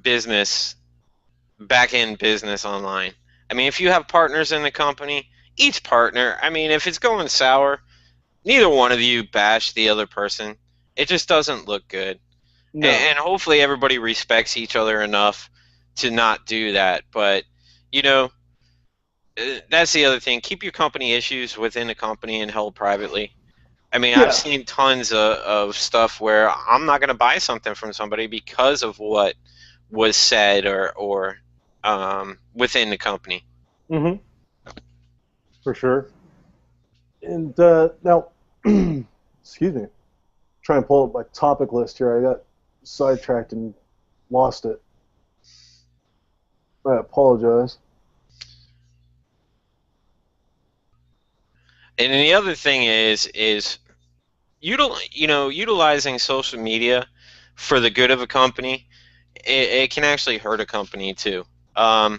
Speaker 3: business, back-end business online. I mean, if you have partners in the company, each partner, I mean, if it's going sour, neither one of you bash the other person. It just doesn't look good.
Speaker 2: No.
Speaker 3: And hopefully everybody respects each other enough to not do that. But, that's the other thing. Keep your company issues within the company and held privately. I mean,
Speaker 2: Yeah.
Speaker 3: I've seen tons of stuff where I'm not going to buy something from somebody because of what was said or within the company.
Speaker 2: Mm-hmm. For sure. And now, excuse me. Try and pull up my topic list here. I got sidetracked and lost it. I apologize.
Speaker 3: And then the other thing is utilizing social media for the good of a company. It can actually hurt a company too. I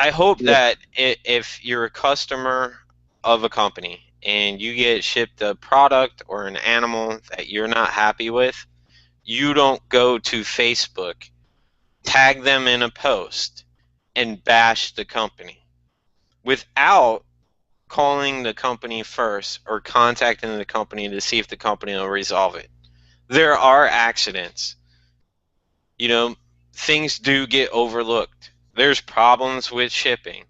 Speaker 3: hope that if you're a customer of a company and you get shipped a product or an animal that you're not happy with, you don't go to Facebook, tag them in a post, and bash the company without calling the company first or contacting the company to see if the company will resolve it. There are accidents. Things do get overlooked. There's problems with shipping.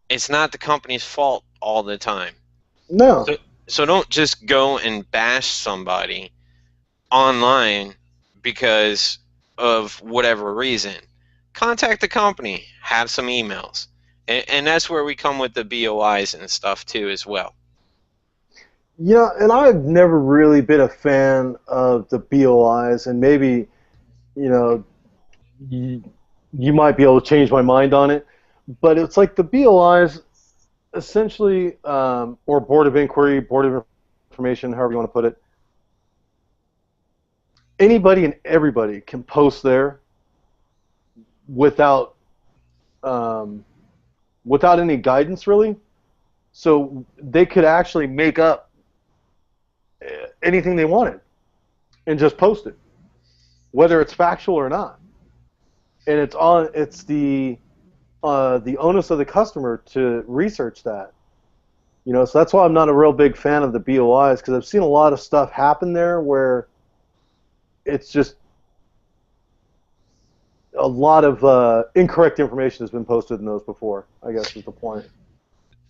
Speaker 3: It's not the company's fault all the time.
Speaker 2: No.
Speaker 3: So don't just go and bash somebody online because of whatever reason. Contact the company. Have some emails. And that's where we come with the BOIs and stuff too as well.
Speaker 2: Yeah, and I've never really been a fan of the BOIs, and maybe, you might be able to change my mind on it, but it's like the BOIs essentially, or Board of Inquiry, Board of Information, however you want to put it, anybody and everybody can post there without any guidance, really. So they could actually make up anything they wanted and just post it, whether it's factual or not. And it's the onus of the customer to research that. So that's why I'm not a real big fan of the BOIs, because I've seen a lot of stuff happen there where it's just a lot of incorrect information has been posted in those before, I guess is the point.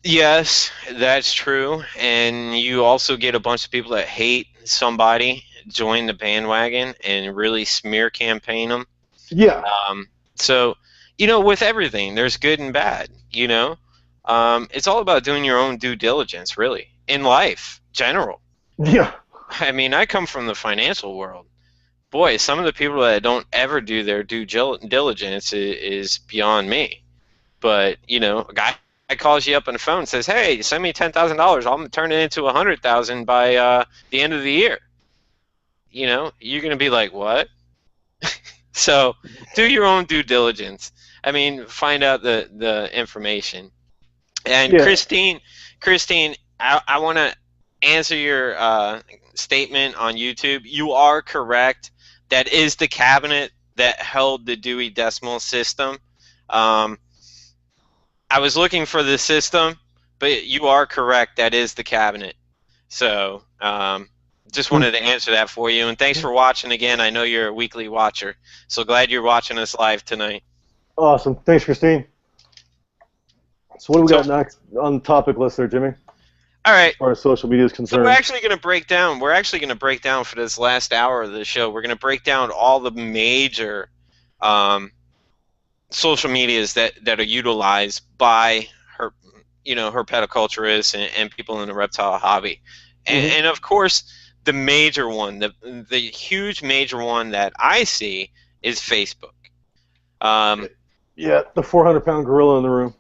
Speaker 3: Yes, that's true. And you also get a bunch of people that hate somebody join the bandwagon and really smear campaign them.
Speaker 2: Yeah.
Speaker 3: So, with everything, there's good and bad, It's all about doing your own due diligence, really, in life, general.
Speaker 2: Yeah.
Speaker 3: I mean, I come from the financial world. Boy, some of the people that don't ever do their due diligence is beyond me. But, a guy calls you up on the phone and says, hey, send me $10,000. I'll turn it into $100,000 by the end of the year. You're going to be like, what? So do your own due diligence. I mean, find out the information. And yeah. Christine, I want to answer your statement on YouTube. You are correct. That is the cabinet that held the Dewey Decimal System. I was looking for the system, but you are correct. That is the cabinet. So just wanted to answer that for you. And thanks for watching again. I know you're a weekly watcher. So glad you're watching us live tonight.
Speaker 2: Awesome. Thanks, Christine. So what do we got next on the topic list there, Jimmy?
Speaker 3: All right.
Speaker 2: As far as social media is concerned.
Speaker 3: So we're actually going to break down for this last hour of the show. We're going to break down all the major social medias that are utilized by herpetoculturists and people in the reptile hobby. And of course, the major one, the huge major one that I see is Facebook.
Speaker 2: Yeah, the 400-pound gorilla in the room.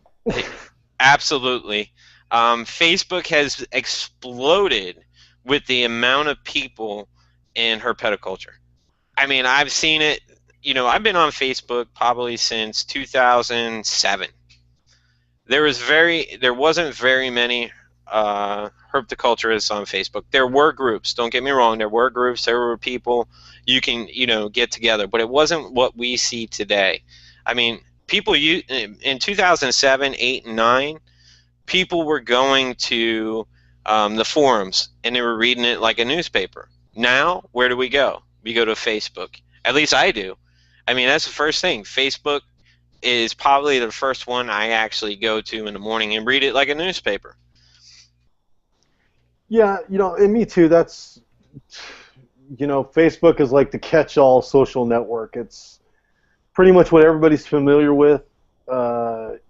Speaker 3: Absolutely. Facebook has exploded with the amount of people in herpetoculture. I mean, I've seen it. I've been on Facebook probably since 2007. There wasn't very many herpetoculturists on Facebook. There were groups. Don't get me wrong. There were groups. There were people you can get together, but it wasn't what we see today. I mean, people in 2007, 8, and 9. People were going to the forums and they were reading it like a newspaper. Now, where do we go? We go to Facebook. At least I do. I mean, that's the first thing. Facebook is probably the first one I actually go to in the morning and read it like a newspaper.
Speaker 2: Yeah, and me too. That's, Facebook is like the catch-all social network. It's pretty much what everybody's familiar with.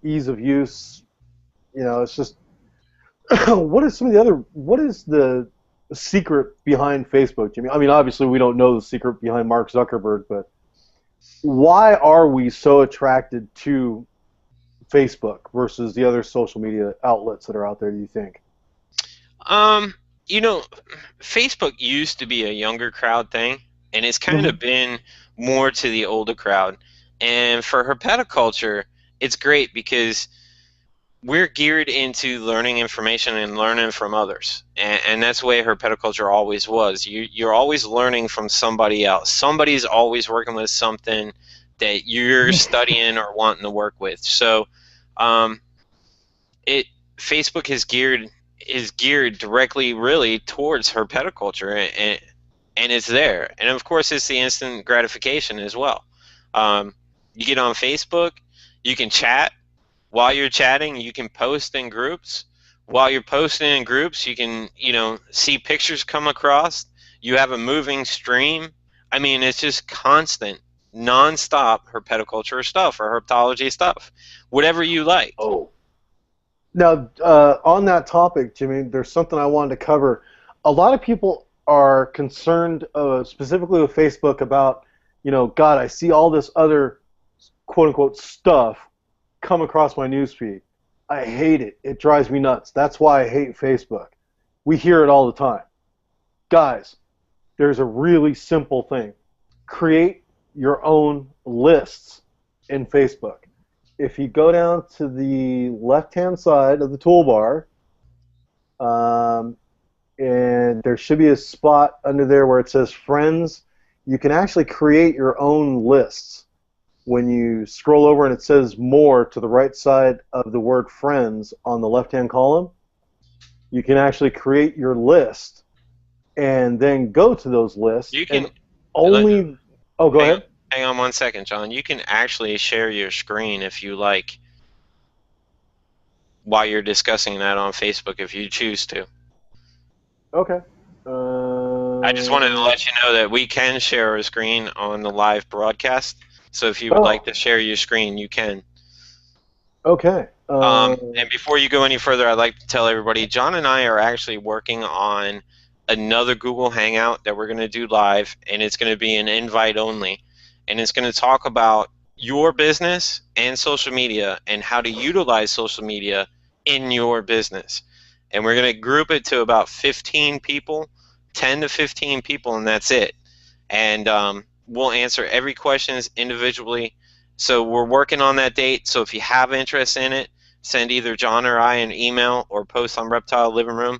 Speaker 2: Ease of use. It's just what is the secret behind Facebook, Jimmy? I mean, obviously we don't know the secret behind Mark Zuckerberg, but why are we so attracted to Facebook versus the other social media outlets that are out there, do you think?
Speaker 3: Facebook used to be a younger crowd thing, and it's kind of been more to the older crowd. And for herpetoculture, it's great because we're geared into learning information and learning from others, and that's the way herpetoculture always was. You're always learning from somebody else. Somebody's always working with something that you're studying or wanting to work with. So, Facebook is geared directly, really, towards herpetoculture, and it's there. And of course, it's the instant gratification as well. You get on Facebook, you can chat. While you're chatting, you can post in groups. While you're posting in groups, you can, see pictures come across. You have a moving stream. I mean, it's just constant, non-stop herpetoculture stuff or herpetology stuff, whatever you like.
Speaker 2: Oh. Now, on that topic, Jimmy, there's something I wanted to cover. A lot of people are concerned, specifically with Facebook, about, God, I see all this other quote-unquote stuff come across my newsfeed. I hate it. It drives me nuts. That's why I hate Facebook. We hear it all the time. Guys, there's a really simple thing. Create your own lists in Facebook. If you go down to the left-hand side of the toolbar, and there should be a spot under there where it says Friends, you can actually create your own lists. When you scroll over and it says More to the right side of the word Friends on the left-hand column, you can actually create your list and then go to those lists.
Speaker 3: You can
Speaker 2: only. Oh, go ahead.
Speaker 3: Hang on 1 second, John. You can actually share your screen if you like while you're discussing that on Facebook if you choose to.
Speaker 2: Okay.
Speaker 3: I just wanted to let you know that we can share a screen on the live broadcast. So if you would like to share your screen, you can.
Speaker 2: Okay.
Speaker 3: And before you go any further, I'd like to tell everybody, John and I are actually working on another Google Hangout that we're going to do live, and it's going to be an invite only. And it's going to talk about your business and social media and how to utilize social media in your business. And we're going to group it to about 15 people, 10 to 15 people, and that's it. And we'll answer every question individually. So we're working on that date. So if you have interest in it, send either John or I an email or post on Reptile Livingroom,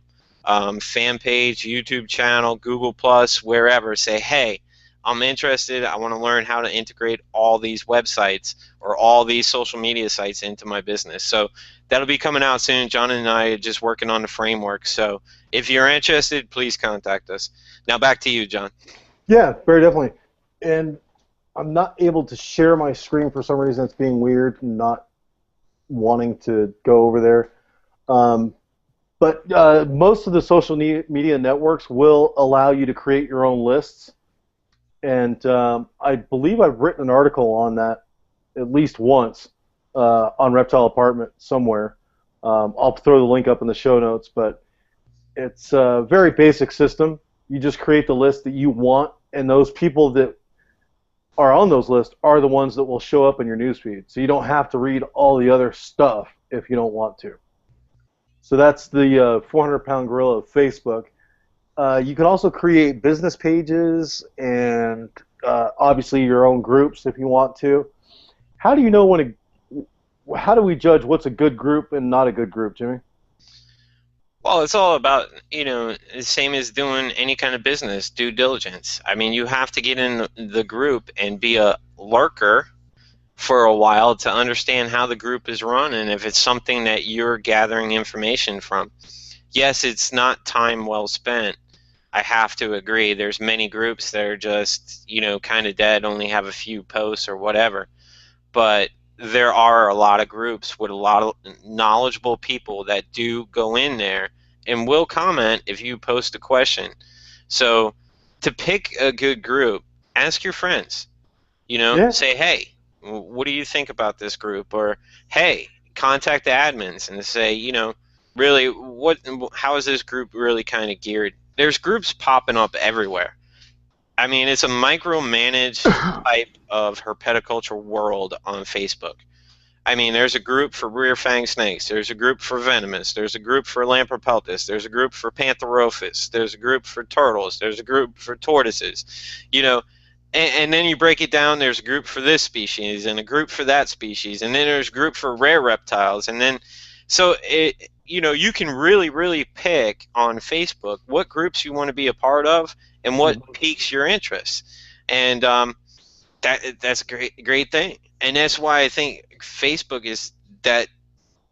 Speaker 3: fan page, YouTube channel, Google+, wherever. Say, hey, I'm interested. I want to learn how to integrate all these websites or all these social media sites into my business. So that'll be coming out soon. John and I are just working on the framework. So if you're interested, please contact us. Now back to you, John.
Speaker 2: Yeah, very definitely. And I'm not able to share my screen for some reason. It's being weird, not wanting to go over there. But most of the social media networks will allow you to create your own lists. And I believe I've written an article on that at least once on Reptile Apartment somewhere. I'll throw the link up in the show notes, but it's a very basic system. You just create the list that you want, and those people that are on those lists are the ones that will show up in your newsfeed. So you don't have to read all the other stuff if you don't want to. So that's the 400-pound gorilla of Facebook. You can also create business pages and obviously your own groups if you want to. How do you know how do we judge what's a good group and not a good group, Jimmy?
Speaker 3: Well, it's all about, the same as doing any kind of business, due diligence. I mean, you have to get in the group and be a lurker for a while to understand how the group is run and if it's something that you're gathering information from. Yes, it's not time well spent. I have to agree. There's many groups that are just, kind of dead, only have a few posts or whatever. But there are a lot of groups with a lot of knowledgeable people that do go in there and will comment if you post a question. So to pick a good group, ask your friends. Say, hey, what do you think about this group? Or, hey, contact the admins and say, really, how is this group really kind of geared? There's groups popping up everywhere. I mean, it's a micromanaged type of herpetoculture world on Facebook. I mean, there's a group for rear fang snakes. There's a group for venomous. There's a group for Lamprepeltis. There's a group for Pantherophis. There's a group for turtles. There's a group for tortoises. And then you break it down. There's a group for this species and a group for that species, and then there's a group for rare reptiles, and then so you can really, really pick on Facebook what groups you want to be a part of and what piques your interest, and that's a great thing, and that's why I think Facebook is that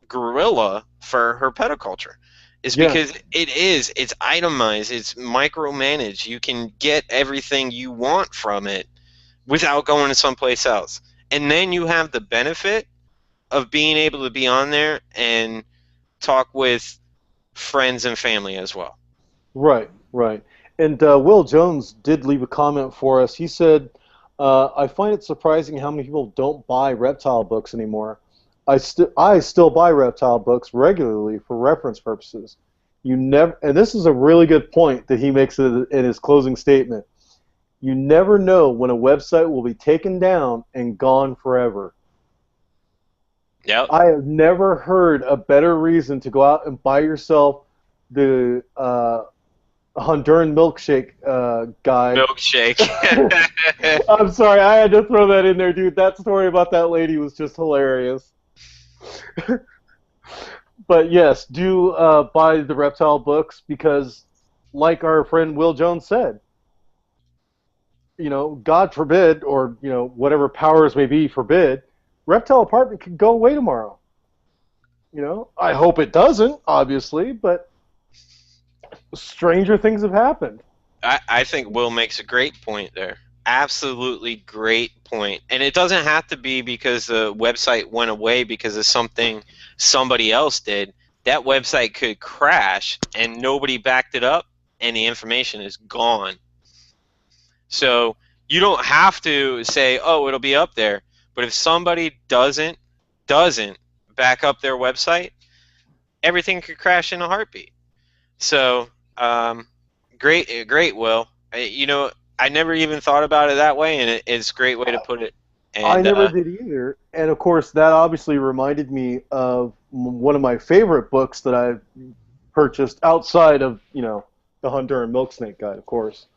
Speaker 3: gorilla for herpetoculture, is because it's itemized, it's micromanaged. You can get everything you want from it without going to someplace else, and then you have the benefit of being able to be on there and talk with friends and family as well.
Speaker 2: Right. And Will Jones did leave a comment for us. He said, I find it surprising how many people don't buy reptile books anymore. I still buy reptile books regularly for reference purposes. And this is a really good point that he makes in his closing statement. You never know when a website will be taken down and gone forever.
Speaker 3: Yep.
Speaker 2: I have never heard a better reason to go out and buy yourself the Honduran milkshake guide.
Speaker 3: Milkshake.
Speaker 2: I'm sorry, I had to throw that in there, dude. That story about that lady was just hilarious. But yes, do buy the reptile books because, like our friend Will Jones said, God forbid, or whatever powers may be forbid, Reptile Apartment could go away tomorrow. I hope it doesn't, obviously, but stranger things have happened.
Speaker 3: I think Will makes a great point there. Absolutely great point. And it doesn't have to be because the website went away because of something somebody else did. That website could crash and nobody backed it up and the information is gone. So you don't have to say, oh, it'll be up there. But if somebody doesn't back up their website, everything could crash in a heartbeat. So great, Will. I never even thought about it that way, and it's a great way to put it. And,
Speaker 2: I never did either. And, of course, that obviously reminded me of one of my favorite books that I've purchased outside of, the Honduran Milk Snake Guide, of course.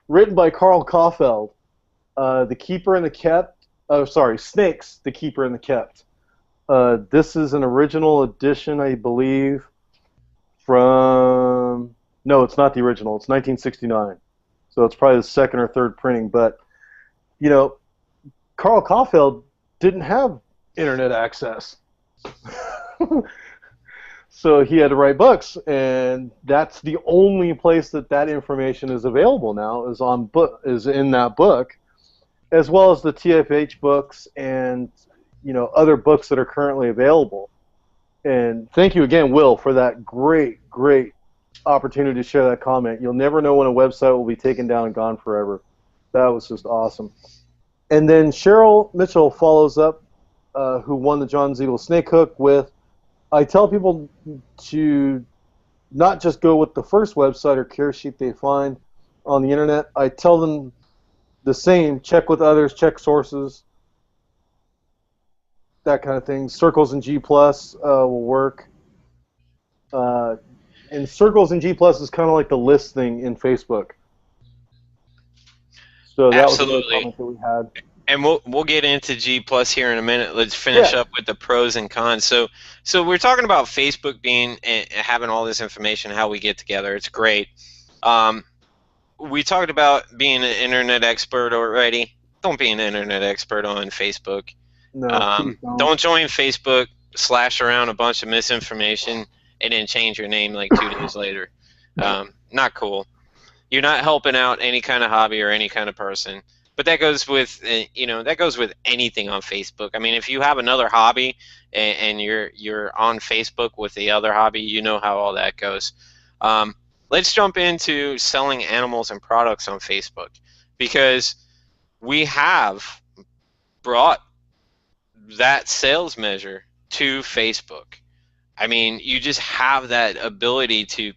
Speaker 2: Written by Carl Kaufeld, The Keeper and the Kept. Snakes, The Keeper and the Kept. This is an original edition, I believe, from... No, it's not the original. It's 1969. So it's probably the second or third printing. But, Carl Kaufeld didn't have internet access. So he had to write books, and that's the only place that information is available now, is in that book, as well as the TFH books and, other books that are currently available. And thank you again, Will, for that great opportunity to share that comment. You'll never know when a website will be taken down and gone forever. That was just awesome. And then Cheryl Mitchell follows up, who won the John Ziegel Snake Hook with, I tell people to not just go with the first website or care sheet they find on the internet. I tell them the same, check with others, check sources. that kind of thing. Circles and G plus will work. And Circles and G plus is kind of like the list thing in Facebook. So that was another
Speaker 3: Absolutely.
Speaker 2: comment that we had.
Speaker 3: And we'll get into G plus here in a minute. Let's finish up with the pros and cons. So we're talking about Facebook being having all this information, how we get together. It's great. We talked about being an internet expert already. Don't be an internet expert on Facebook.
Speaker 2: No,
Speaker 3: don't join Facebook, slash around a bunch of misinformation, and then change your name like 2 days later. Not cool. You're not helping out any kind of hobby or any kind of person. But that goes with that goes with anything on Facebook. I mean, if you have another hobby and you're on Facebook with the other hobby, you know how all that goes. Let's jump into selling animals and products on Facebook, because we have brought that sales measure to Facebook. I mean, you just have that ability to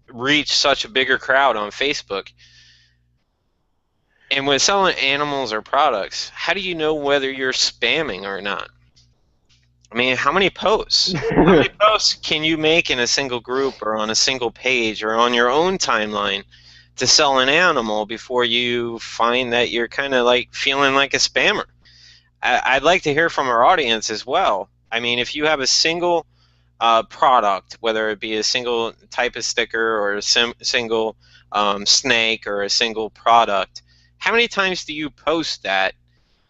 Speaker 3: reach such a bigger crowd on Facebook. And with selling animals or products, how do you know whether you're spamming or not? I mean, how many posts? How many posts can you make in a single group or on a single page or on your own timeline to sell an animal before you find that you're kind of like feeling like a spammer? I'd like to hear from our audience as well. I mean, if you have a single product, whether it be a single type of sticker or a single snake or a single product, how many times do you post that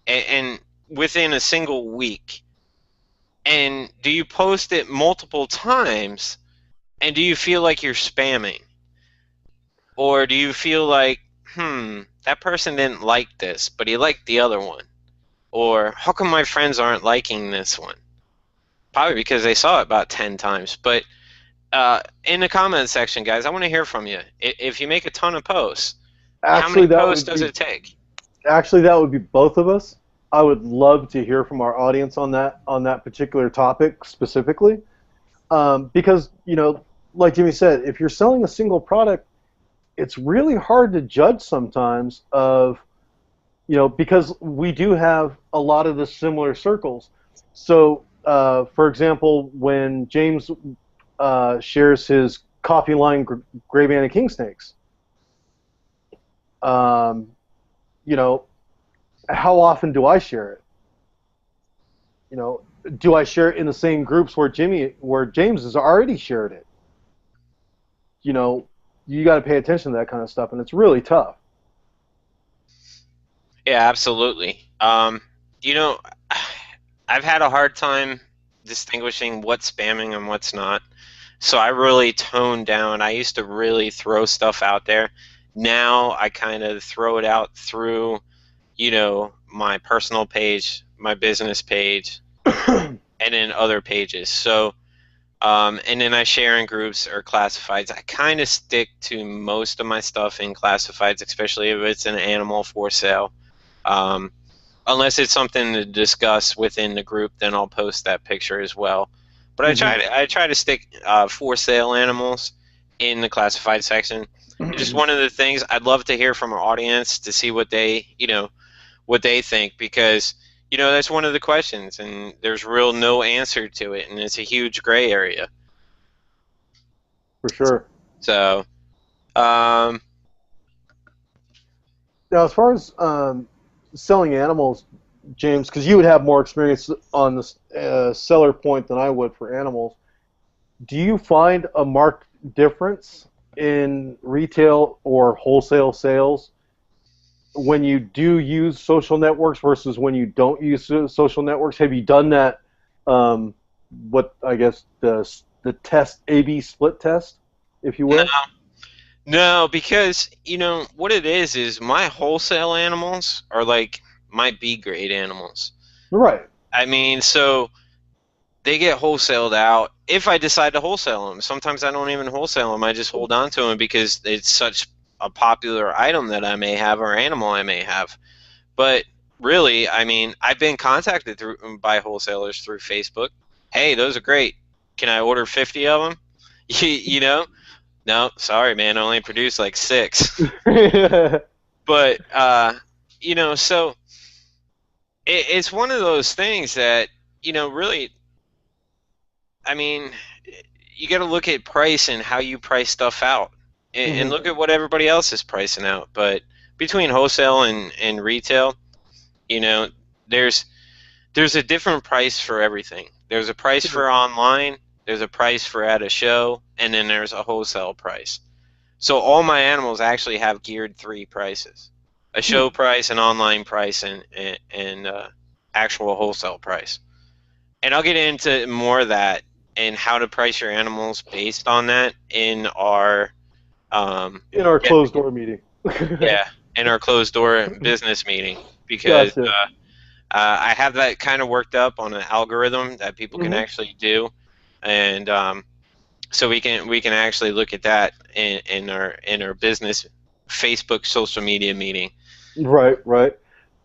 Speaker 3: and within a single week? And do you post it multiple times, and do you feel like you're spamming? Or do you feel like, that person didn't like this, but he liked the other one? Or how come my friends aren't liking this one? Probably because they saw it about 10 times. But in the comment section, guys, I want to hear from you. If you make a ton of posts, how many posts does it take?
Speaker 2: Actually, that would be both of us. I would love to hear from our audience on that particular topic specifically, because like Jimmy said, if you're selling a single product, it's really hard to judge sometimes because we do have a lot of the similar circles. So, for example, when James shares his coffee line gray banded king snakes, how often do I share it? Do I share it in the same groups where James has already shared it? You got to pay attention to that kind of stuff, and it's really tough.
Speaker 3: Yeah, absolutely. I've had a hard time distinguishing what's spamming and what's not. So I really toned down. I used to really throw stuff out there. Now I kind of throw it out through my personal page, my business page, and then other pages. So, and then I share in groups or classifieds. I kind of stick to most of my stuff in classifieds, especially if it's an animal for sale. Unless it's something to discuss within the group, then I'll post that picture as well. But I try to stick for sale animals in the classified section. Just one of the things I'd love to hear from our audience to see what they think, because that's one of the questions, and there's no answer to it, and it's a huge gray area.
Speaker 2: For sure.
Speaker 3: So,
Speaker 2: now as far as selling animals, James, because you would have more experience on the seller point than I would for animals, do you find a marked difference in retail or wholesale sales when you do use social networks versus when you don't use social networks? Have you done that, what I guess the test, A/B split test, if you will?
Speaker 3: No, because what it is my wholesale animals are like my B grade animals.
Speaker 2: Right.
Speaker 3: I mean, so they get wholesaled out if I decide to wholesale them. Sometimes I don't even wholesale them. I just hold on to them because it's such a popular item that I may have or animal I may have. But really, I mean, I've been contacted by wholesalers through Facebook. Hey, those are great. Can I order 50 of them? No, sorry, man. I only produced like 6. But, so it's one of those things that, really, I mean, you got to look at price and how you price stuff out, and look at what everybody else is pricing out. But between wholesale and retail, you know, there's there's a different price for everything. There's a price for online, there's a price for at a show, and then there's a wholesale price. So all my animals actually have geared three prices: a show price, an online price, and actual wholesale price. And I'll get into more of that and how to price your animals based on that
Speaker 2: in our closed door meeting.
Speaker 3: yeah, in our closed door business meeting, because
Speaker 2: Gotcha.
Speaker 3: I have that kind of worked up on an algorithm that people can actually do, and so we can actually look at that in our business Facebook social media meeting.
Speaker 2: Right, right.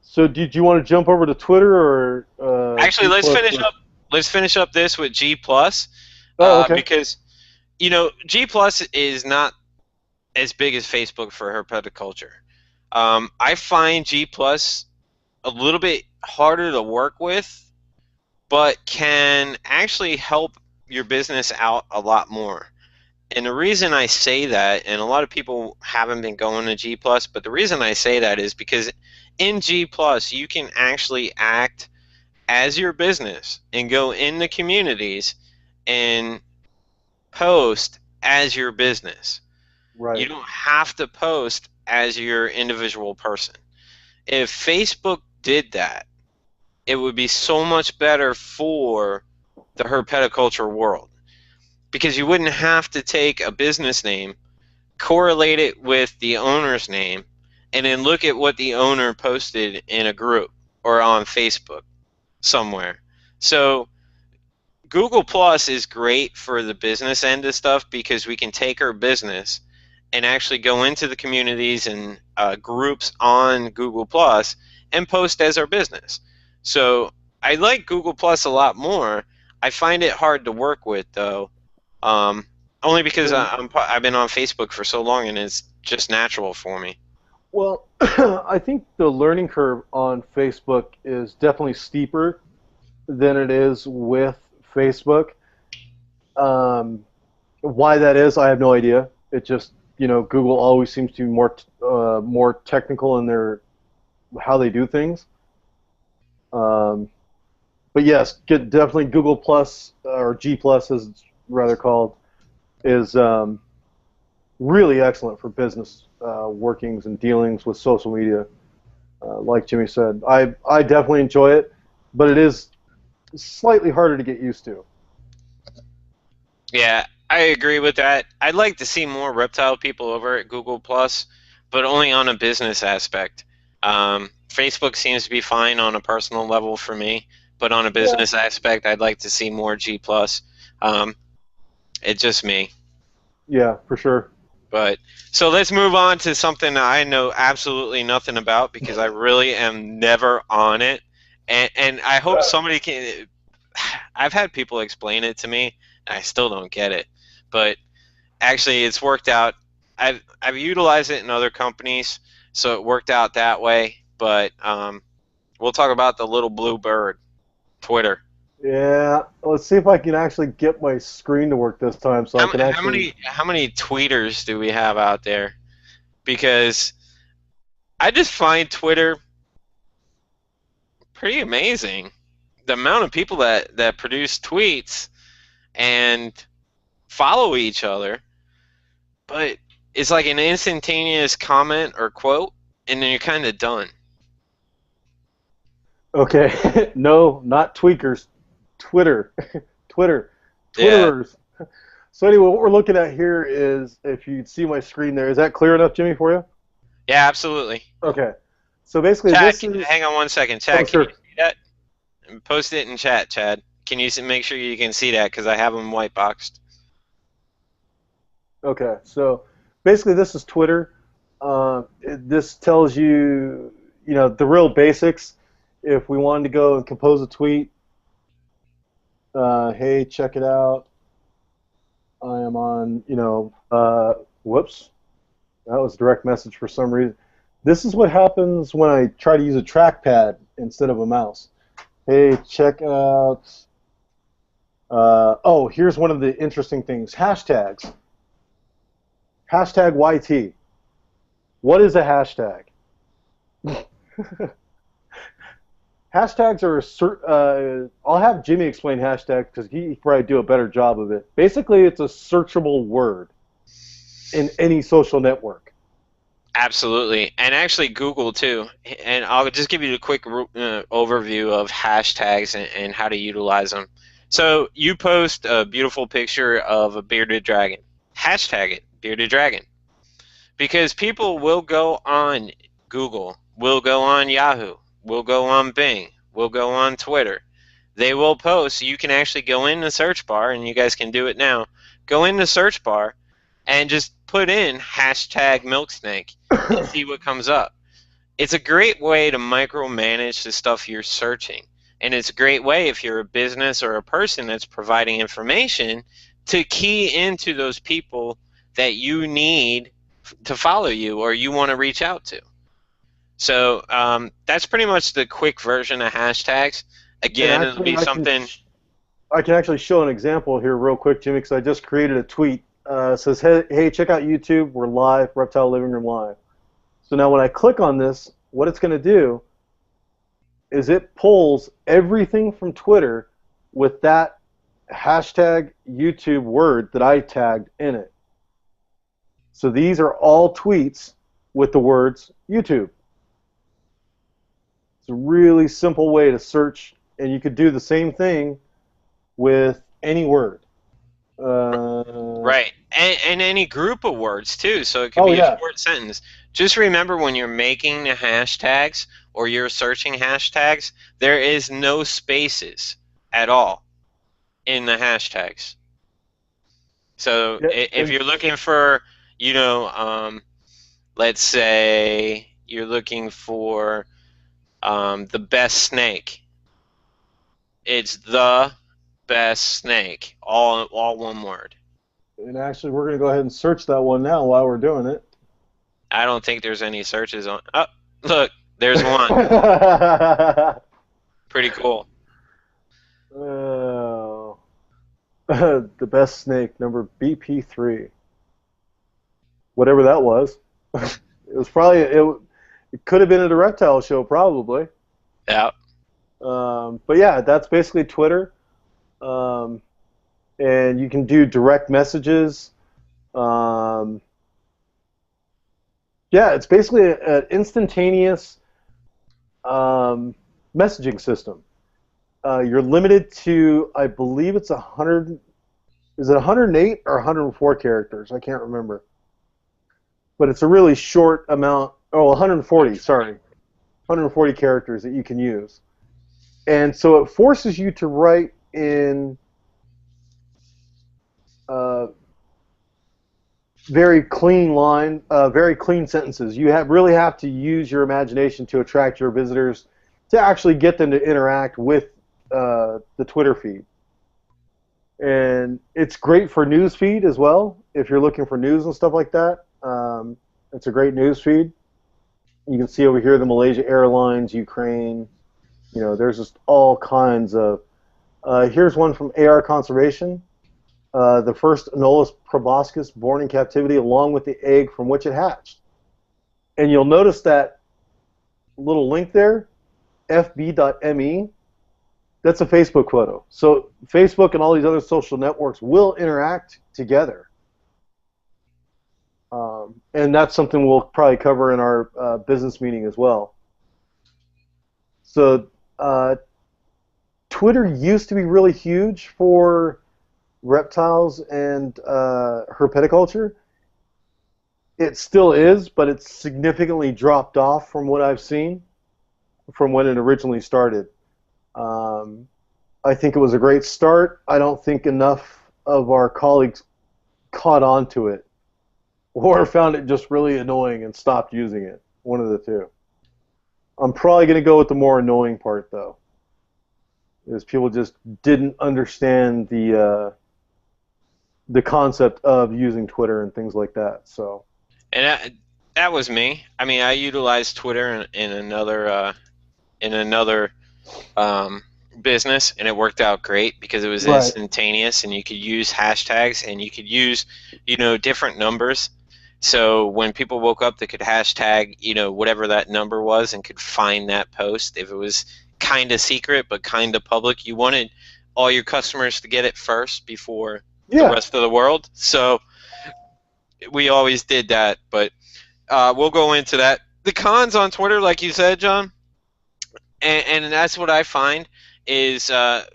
Speaker 2: So, did you want to jump over to Twitter or?
Speaker 3: Actually,
Speaker 2: G
Speaker 3: let's
Speaker 2: plus
Speaker 3: finish
Speaker 2: plus?
Speaker 3: up. Let's finish up this with G plus,
Speaker 2: Oh, okay.
Speaker 3: because G plus is not as big as Facebook for herpetoculture. I find G plus a little bit harder to work with, but can actually help your business out a lot more. And the reason I say that, and a lot of people haven't been going to G plus, but the reason I say that is because in G plus you can actually act as your business and go in the communities and post as your business.
Speaker 2: Right.
Speaker 3: You don't have to post as your individual person. If Facebook did that, it would be so much better for the herpetoculture world, because you wouldn't have to take a business name, correlate it with the owner's name, and then look at what the owner posted in a group or on Facebook somewhere. So Google Plus is great for the business end of stuff, because we can take our business and actually go into the communities and groups on Google Plus and post as our business. So I like Google Plus a lot more. I find it hard to work with, though, only because I've been on Facebook for so long and it's just natural for me.
Speaker 2: Well, I think the learning curve on Facebook is definitely steeper than it is with Facebook. Why that is, I have no idea. It just, Google always seems to be more technical in their how they do things. But yes, definitely Google Plus or G Plus, as it's rather called, is really excellent for business workings and dealings with social media. Like Jimmy said, I definitely enjoy it, but it is slightly harder to get used to.
Speaker 3: Yeah, I agree with that. I'd like to see more reptile people over at Google Plus, but only on a business aspect. Facebook seems to be fine on a personal level for me, but on a business aspect, I'd like to see more G Plus. It's just me.
Speaker 2: Yeah, for sure.
Speaker 3: But so let's move on to something I know absolutely nothing about, because I really am never on it, and I hope somebody can. I've had people explain it to me, and I still don't get it. But actually, it's worked out. I've utilized it in other companies, so it worked out that way. But we'll talk about the little blue bird, Twitter.
Speaker 2: Yeah, let's see if I can actually get my screen to work this time, so I can actually.
Speaker 3: How many tweeters do we have out there? Because I just find Twitter pretty amazing. The amount of people that produce tweets and follow each other, but it's like an instantaneous comment or quote, and then you're kind of done.
Speaker 2: Okay, no, not tweakers, Twitter, Twitter,
Speaker 3: Yeah.
Speaker 2: Twitterers. So anyway, what we're looking at here is, if you see my screen there, is that clear enough, Jimmy, for you?
Speaker 3: Yeah, absolutely.
Speaker 2: Okay. So basically,
Speaker 3: Chad,
Speaker 2: this is.
Speaker 3: hang on one second. Chad,
Speaker 2: Oh,
Speaker 3: can
Speaker 2: sure.
Speaker 3: you see that? Post it in chat, Chad. Can you make sure you can see that, because I have them white boxed.
Speaker 2: Okay, so basically, this is Twitter. This tells you, the real basics. If we wanted to go and compose a tweet, hey, check it out. I am on, whoops, that was a direct message for some reason. This is what happens when I try to use a trackpad instead of a mouse. Hey, check out. Oh, here's one of the interesting things. Hashtags. Hashtag YT. What is a hashtag? Hashtags are I'll have Jimmy explain hashtags because he probably do a better job of it. Basically, it's a searchable word in any social network.
Speaker 3: Absolutely, and actually Google too. And I'll just give you a quick overview of hashtags and how to utilize them. So you post a beautiful picture of a bearded dragon. Hashtag it, bearded dragon. Because people will go on Google, will go on Yahoo, will go on Bing, will go on Twitter. They will post. You can actually go in the search bar, and you guys can do it now. Go in the search bar and just put in hashtag milk snake and see what comes up. It's a great way to micromanage the stuff you're searching. And it's a great way if you're a business or a person that's providing information to key into those people that you need to follow you or you want to reach out to. So that's pretty much the quick version of hashtags. Again, it'll be something.
Speaker 2: I can actually show an example here real quick, Jimmy, because I just created a tweet. It says, hey, check out YouTube. We're live, Reptile Living Room Live. So now when I click on this, what it's going to do is it pulls everything from Twitter with that hashtag YouTube word that I tagged in it. So these are all tweets with the words YouTube. It's a really simple way to search, and you could do the same thing with any word.
Speaker 3: Right, and any group of words too, so it could be a short sentence. Just remember when you're making the hashtags or you're searching hashtags, there is no spaces at all in the hashtags. So if you're looking for, let's say you're looking for the best snake, it's the best snake, all one word.
Speaker 2: And actually, we're going to go ahead and search that one now while we're doing it.
Speaker 3: I don't think there's any searches on. Oh, look, there's one. Pretty cool.
Speaker 2: The best snake, number BP3. Whatever that was. It was probably it could have been at a reptile show, probably.
Speaker 3: Yeah.
Speaker 2: But yeah, that's basically Twitter. And you can do direct messages. Yeah, it's basically an instantaneous messaging system. You're limited to, I believe it's 100. Is it 108 or 104 characters? I can't remember. But it's a really short amount. Oh, 140. Sorry, 140 characters that you can use. And so it forces you to write in very clean very clean sentences. You really have to use your imagination to attract your visitors, to actually get them to interact with the Twitter feed. And it's great for news feed as well. If you're looking for news and stuff like that, it's a great news feed. You can see over here the Malaysia Airlines, Ukraine. There's just all kinds of. Here's one from AR Conservation. The first Anolis proboscis born in captivity, along with the egg from which it hatched. And you'll notice that little link there, fb.me. That's a Facebook photo. So Facebook and all these other social networks will interact together. And that's something we'll probably cover in our business meeting as well. So Twitter used to be really huge for reptiles and herpetoculture. It still is, but it's significantly dropped off from what I've seen from when it originally started. I think it was a great start. I don't think enough of our colleagues caught on to it or found it just really annoying and stopped using it. One of the two. I'm probably going to go with the more annoying part, though, is people just didn't understand the concept of using Twitter and things like that. So.
Speaker 3: And that was me. I mean, I utilized Twitter in another business, and it worked out great because it was
Speaker 2: Right.
Speaker 3: instantaneous, and you could use hashtags, and you could use, different numbers. So when people woke up, they could hashtag, whatever that number was, and could find that post. If it was kind of secret but kind of public, you wanted all your customers to get it first before the rest of the world. So we always did that, but we'll go into that. The cons on Twitter, like you said, John, and that's what I find, is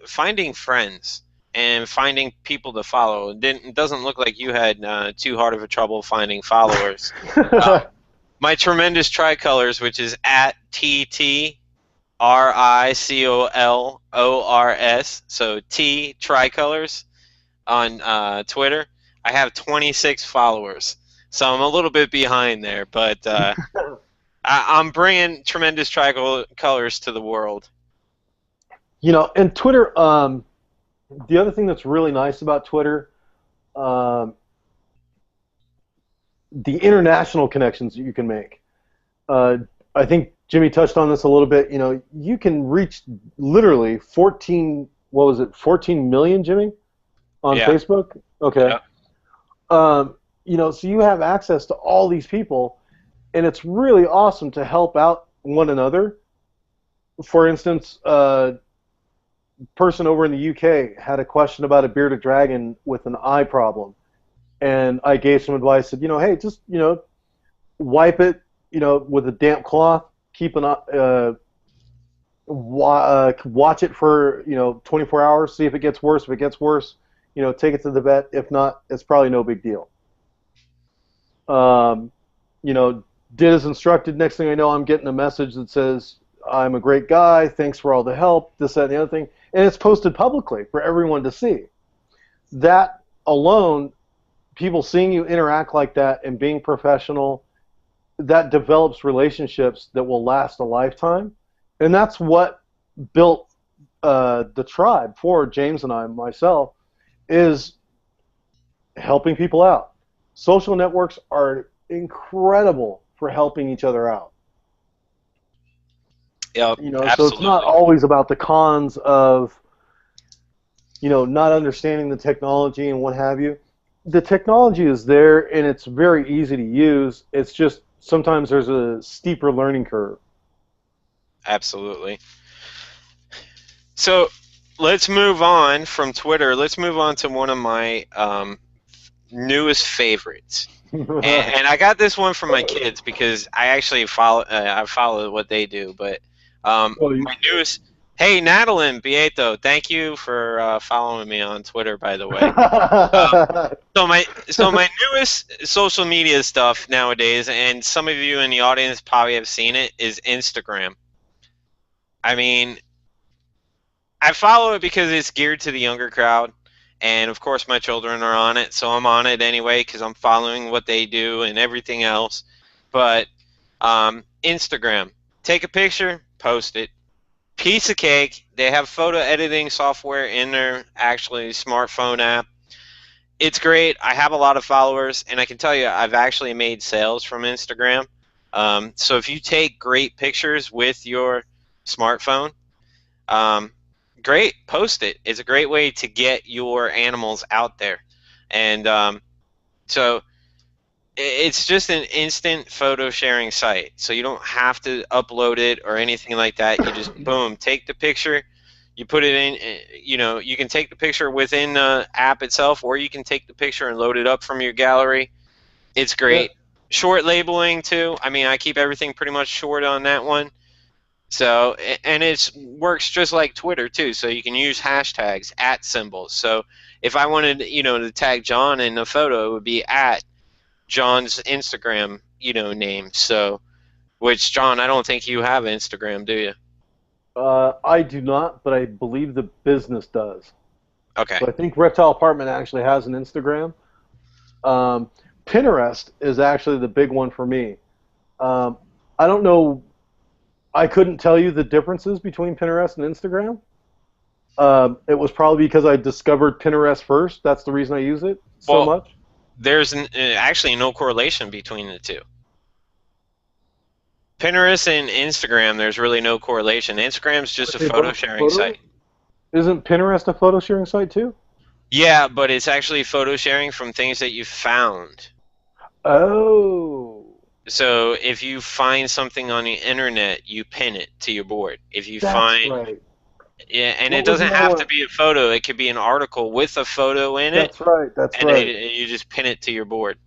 Speaker 3: finding friends and finding people to follow. It doesn't look like you had too hard of a trouble finding followers. My Tremendous Tricolors, which is at TTRICOLORS, so T Tricolors on Twitter. I have 26 followers, so I'm a little bit behind there, but I'm bringing Tremendous Tricolors to the world.
Speaker 2: And Twitter, the other thing that's really nice about Twitter, the international connections that you can make. I think Jimmy touched on this a little bit. You can reach literally 14 million, Jimmy, on Facebook? Okay. Yeah. So you have access to all these people, and it's really awesome to help out one another. For instance, person over in the UK had a question about a bearded dragon with an eye problem, and I gave some advice. Said, hey, just wipe it, with a damp cloth. Keep an watch it for 24 hours. See if it gets worse. If it gets worse, take it to the vet. If not, it's probably no big deal. Did as instructed. Next thing I know, I'm getting a message that says, I'm a great guy, thanks for all the help, this, that, and the other thing. And it's posted publicly for everyone to see. That alone, people seeing you interact like that and being professional, that develops relationships that will last a lifetime. And that's what built the tribe for James and I, myself, is helping people out. Social networks are incredible for helping each other out.
Speaker 3: Yeah,
Speaker 2: so it's not always about the cons of, not understanding the technology and what have you. The technology is there, and it's very easy to use. It's just sometimes there's a steeper learning curve.
Speaker 3: Absolutely. So let's move on from Twitter. Let's move on to one of my newest favorites. And I got this one from my kids because I actually follow what they do. But my newest, hey, Nadalyn Bieto, thank you for following me on Twitter, by the way. So my newest social media stuff nowadays, and some of you in the audience probably have seen it, is Instagram. I mean, I follow it because it's geared to the younger crowd. And, of course, my children are on it, so I'm on it anyway because I'm following what they do and everything else. But Instagram, take a picture, post it. Piece of cake. They have photo editing software in their actually smartphone app. It's great. I have a lot of followers, and I can tell you I've actually made sales from Instagram. So if you take great pictures with your smartphone, great, post it. It's a great way to get your animals out there. And so it's just an instant photo sharing site. So you don't have to upload it or anything like that. You just, boom, take the picture. You put it in, you can take the picture within the app itself, or you can take the picture and load it up from your gallery. It's great. Yeah. Short labeling, too. I mean, I keep everything pretty much short on that one. So, and it works just like Twitter, too. So you can use hashtags, @ symbols. So if I wanted, to tag John in a photo, it would be at John's Instagram, name. So, which, John, I don't think you have Instagram, do you?
Speaker 2: I do not, but I believe the business does.
Speaker 3: Okay.
Speaker 2: So I think Reptile Apartment actually has an Instagram. Pinterest is actually the big one for me. I don't know. I couldn't tell you the differences between Pinterest and Instagram. It was probably because I discovered Pinterest first. That's the reason I use it so much.
Speaker 3: There's actually no correlation between the two. Pinterest and Instagram, there's really no correlation. Instagram's just a photo sharing site.
Speaker 2: Isn't Pinterest a photo sharing site too?
Speaker 3: Yeah, but it's actually photo sharing from things that you found.
Speaker 2: Oh.
Speaker 3: So if you find something on the internet, you pin it to your board. If you
Speaker 2: That's
Speaker 3: find,
Speaker 2: right.
Speaker 3: yeah, and
Speaker 2: What
Speaker 3: it
Speaker 2: was
Speaker 3: doesn't
Speaker 2: another
Speaker 3: have
Speaker 2: one?
Speaker 3: to be a photo. It could be an article with a photo in it,
Speaker 2: That's right. That's
Speaker 3: and
Speaker 2: right.
Speaker 3: you just pin it to your board.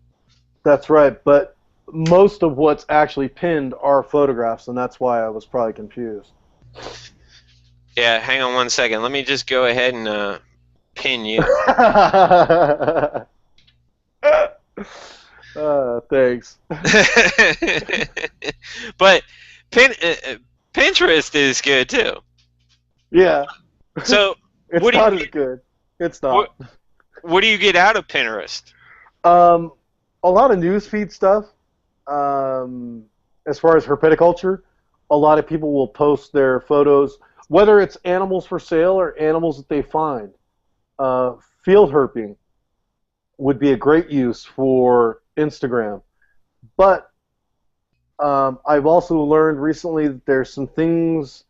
Speaker 2: That's right. But most of what's actually pinned are photographs, and that's why I was probably confused.
Speaker 3: Yeah, hang on one second. Let me just go ahead and pin you.
Speaker 2: Thanks.
Speaker 3: But Pinterest is good too.
Speaker 2: Yeah.
Speaker 3: So
Speaker 2: It's
Speaker 3: what do
Speaker 2: not
Speaker 3: you
Speaker 2: as good. It's not.
Speaker 3: what do you get out of Pinterest?
Speaker 2: A lot of newsfeed stuff. As far as herpetoculture, a lot of people will post their photos, whether it's animals for sale or animals that they find. Field herping would be a great use for Instagram. But I've also learned recently that there's some things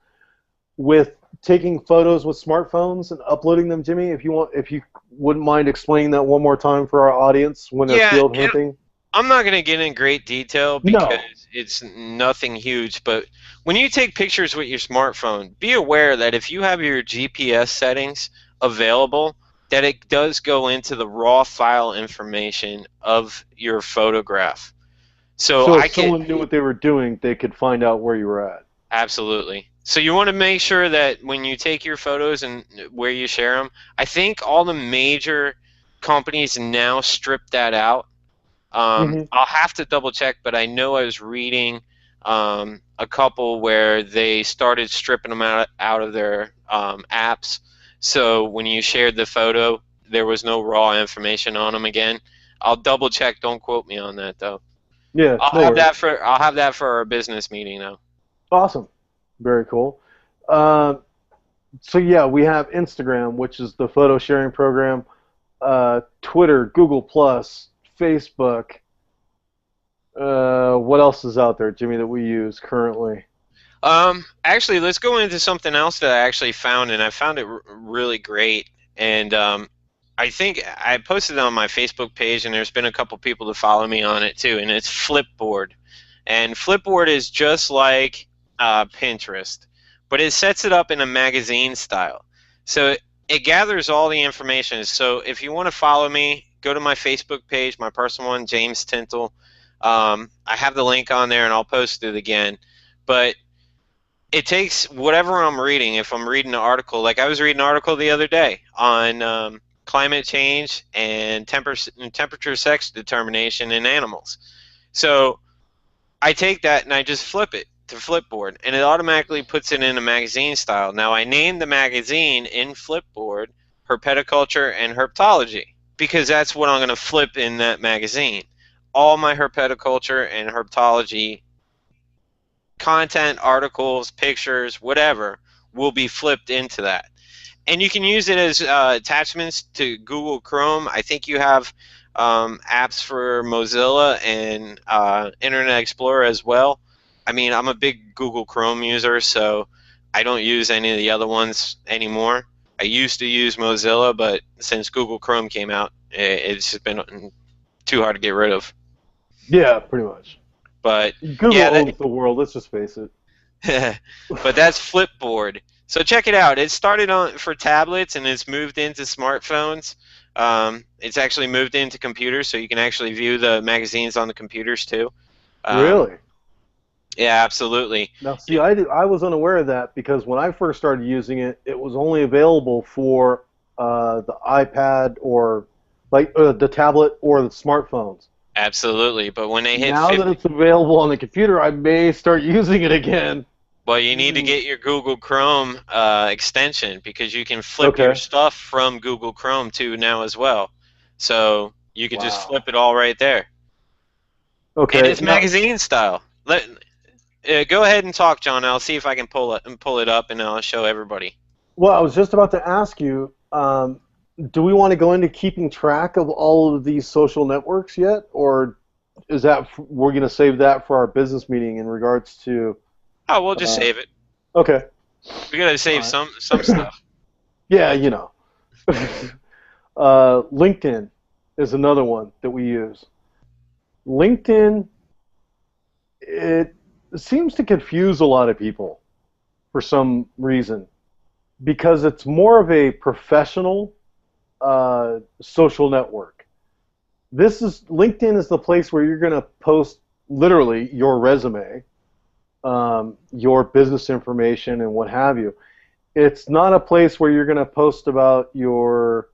Speaker 2: with taking photos with smartphones and uploading them. Jimmy, if you wouldn't mind explaining that one more time for our audience when they're field herping.
Speaker 3: I'm not going to get in great detail because
Speaker 2: No.
Speaker 3: it's nothing huge, but when you take pictures with your smartphone, be aware that if you have your GPS settings available, that it does go into the raw file information of your photograph.
Speaker 2: So if someone knew what they were doing, they could find out where you were at.
Speaker 3: Absolutely. So you want to make sure that when you take your photos and where you share them, I think all the major companies now strip that out. I'll have to double check, but I know I was reading a couple where they started stripping them out of their apps. So when you shared the photo, there was no raw information on them again. I'll double check. Don't quote me on that though.
Speaker 2: Yeah,
Speaker 3: I'll have that for our business meeting though.
Speaker 2: Awesome, very cool. So yeah, we have Instagram, which is the photo sharing program. Twitter, Google Plus, Facebook. What else is out there, Jimmy, that we use currently?
Speaker 3: Actually, let's go into something else that I actually found, and I found it really great. And I think I posted it on my Facebook page, and there's been a couple people to follow me on it too. And it's Flipboard, and Flipboard is just like Pinterest, but it sets it up in a magazine style. So it gathers all the information. So if you want to follow me, go to my Facebook page, my personal one, James Tintle. I have the link on there, and I'll post it again. But it takes whatever I'm reading. If I'm reading an article, like I was reading an article the other day on climate change and temperature sex determination in animals. So I take that and I just flip it to Flipboard, and it automatically puts it in a magazine style. Now I named the magazine in Flipboard Herpetoculture and Herpetology because that's what I'm going to flip in that magazine. All my herpetoculture and herpetology content, articles, pictures, whatever, will be flipped into that. And you can use it as attachments to Google Chrome. I think you have apps for Mozilla and Internet Explorer as well. I mean, I'm a big Google Chrome user, so I don't use any of the other ones anymore. I used to use Mozilla, but since Google Chrome came out, it's just been too hard to get rid of.
Speaker 2: Yeah, pretty much.
Speaker 3: But
Speaker 2: Google owns the world. Let's just face it.
Speaker 3: But that's Flipboard. So check it out. It started for tablets and it's moved into smartphones. It's actually moved into computers, so you can actually view the magazines on the computers too.
Speaker 2: Really?
Speaker 3: Yeah, absolutely.
Speaker 2: Now, see, I was unaware of that because when I first started using it, it was only available for the iPad or like the tablet or the smartphones.
Speaker 3: Absolutely, but when they hit
Speaker 2: now that it's available on the computer, I may start using it again.
Speaker 3: Well, you need to get your Google Chrome extension because you can flip your stuff from Google Chrome too now as well. So you could just flip it all right there.
Speaker 2: Okay.
Speaker 3: And it's magazine style. Go ahead and talk, John. I'll see if I can pull it up and I'll show everybody.
Speaker 2: Well, I was just about to ask you, do we want to go into keeping track of all of these social networks yet, or is that we're going to save that for our business meeting in regards to?
Speaker 3: Oh, we'll just save it.
Speaker 2: Okay.
Speaker 3: We got to save some stuff.
Speaker 2: Yeah, you know. LinkedIn is another one that we use. LinkedIn, it seems to confuse a lot of people for some reason because it's more of a professional social network. LinkedIn is the place where you're going to post literally your resume, your business information, and what have you. It's not a place where you're going to post about your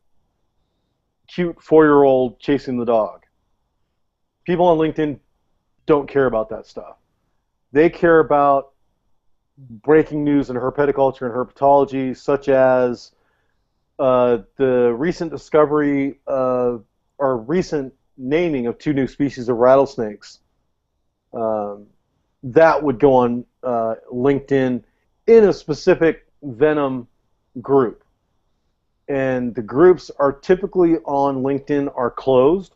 Speaker 2: cute 4-year-old chasing the dog. People on LinkedIn don't care about that stuff. They care about breaking news in herpetoculture and herpetology, such as the recent discovery or recent naming of 2 new species of rattlesnakes. That would go on LinkedIn in a specific venom group. And the groups are typically on LinkedIn are closed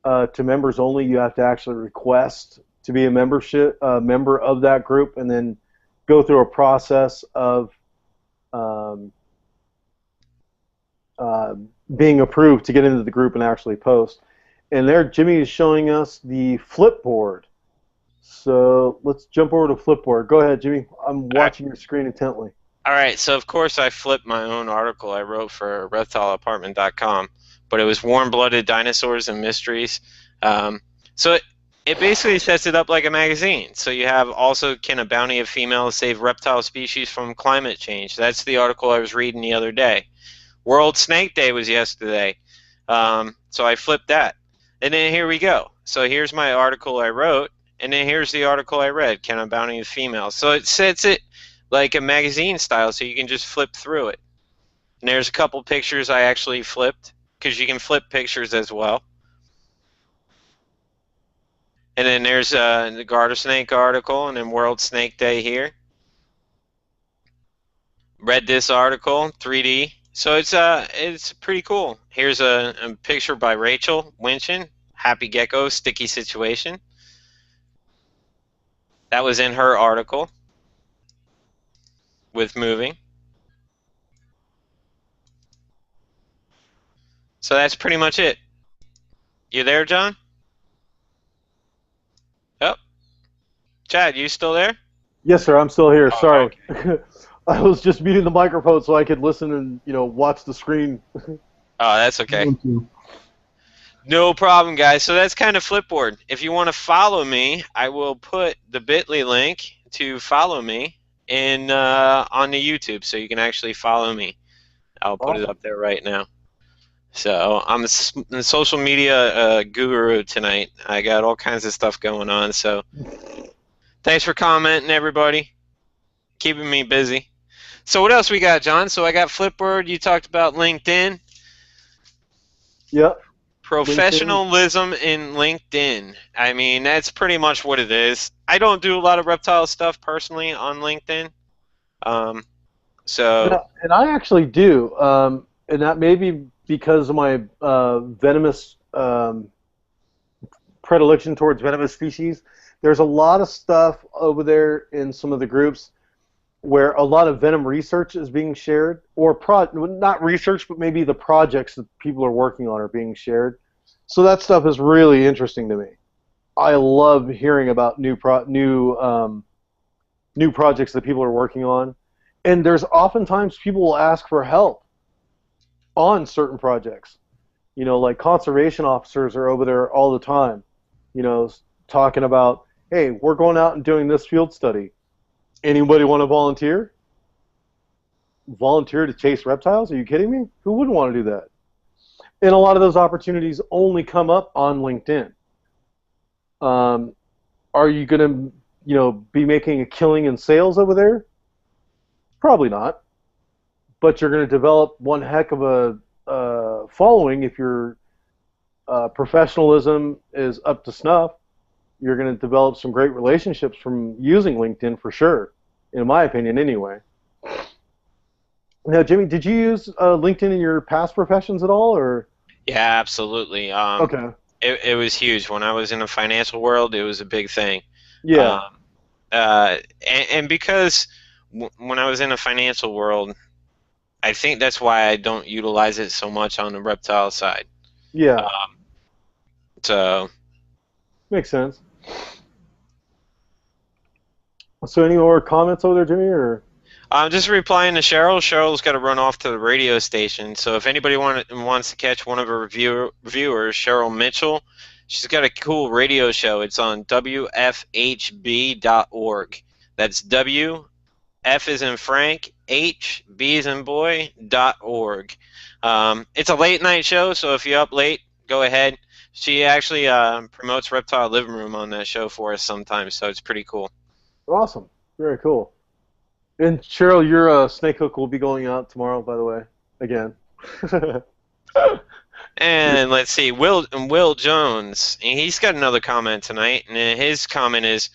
Speaker 2: to members only. You have to actually request to be a member of that group and then go through a process of being approved to get into the group and actually post. And there Jimmy is showing us the Flipboard. So let's jump over to Flipboard. Go ahead, Jimmy. I'm watching your screen intently.
Speaker 3: All right, so of course I flipped my own article I wrote for reptileapartment.com, but it was warm-blooded dinosaurs and mysteries. So it basically sets it up like a magazine. So you have also, can a bounty of females save reptile species from climate change? That's the article I was reading the other day. World Snake Day was yesterday, so I flipped that. And then here we go. So here's my article I wrote, and then here's the article I read, can a bounty of females? So it sets it like a magazine style, so you can just flip through it. And there's a couple pictures I actually flipped, because you can flip pictures as well. And then there's the garter snake article, and then World Snake Day here. Read this article, 3D. So it's pretty cool. Here's a picture by Rachel Winchin, Happy Gecko, Sticky Situation. That was in her article with moving. So that's pretty much it. You there, John? Oh, Chad, you still there?
Speaker 2: Yes, sir. I'm still here.
Speaker 3: Oh,
Speaker 2: Sorry.
Speaker 3: okay.
Speaker 2: I was just muting the microphone so I could listen and watch the screen.
Speaker 3: Oh, that's okay. No problem, guys. So that's kind of Flipboard. If you want to follow me, I will put the bit.ly link to follow me in on the YouTube, so you can actually follow me. I'll put it up there right now. So I'm a social media guru tonight. I got all kinds of stuff going on. So thanks for commenting, everybody. Keeping me busy. So what else we got, John? So I got Flipboard. You talked about LinkedIn.
Speaker 2: Yep.
Speaker 3: Professionalism in LinkedIn. I mean, that's pretty much what it is. I don't do a lot of reptile stuff personally on LinkedIn.
Speaker 2: And I actually do. And that may be because of my venomous predilection towards venomous species. There's a lot of stuff over there in some of the groups where a lot of venom research is being shared, or not research, but maybe the projects that people are working on are being shared. So that stuff is really interesting to me. I love hearing about new projects that people are working on, and there's oftentimes people will ask for help on certain projects. Like conservation officers are over there all the time, talking about, hey, we're going out and doing this field study. Anybody want to volunteer? Volunteer to chase reptiles? Are you kidding me? Who wouldn't want to do that? And a lot of those opportunities only come up on LinkedIn. Are you going to, be making a killing in sales over there? Probably not. But you're going to develop one heck of a following if your professionalism is up to snuff. You're going to develop some great relationships from using LinkedIn for sure, in my opinion anyway. Now, Jimmy, did you use LinkedIn in your past professions at all, or?
Speaker 3: Yeah, absolutely.
Speaker 2: Okay.
Speaker 3: It was huge. When I was in the financial world, it was a big thing.
Speaker 2: Yeah.
Speaker 3: And because when I was in the financial world, I think that's why I don't utilize it so much on the reptile side.
Speaker 2: Yeah,
Speaker 3: So
Speaker 2: makes sense. So any more comments over there, Jimmy? Or
Speaker 3: I'm just replying to Cheryl. Cheryl's got to run off to the radio station. So if anybody wants to catch one of her reviewers, Cheryl Mitchell, she's got a cool radio show. It's on WFHB.org. That's W, F is in Frank, H, B is in boy, .org. It's a late night show, so if you're up late, go ahead. She actually promotes Reptile Livingroom on that show for us sometimes, so it's pretty cool.
Speaker 2: awesome, very cool. And Cheryl, your snake hook will be going out tomorrow, by the way, again.
Speaker 3: And let's see, Will Jones, and he's got another comment tonight, and his comment is,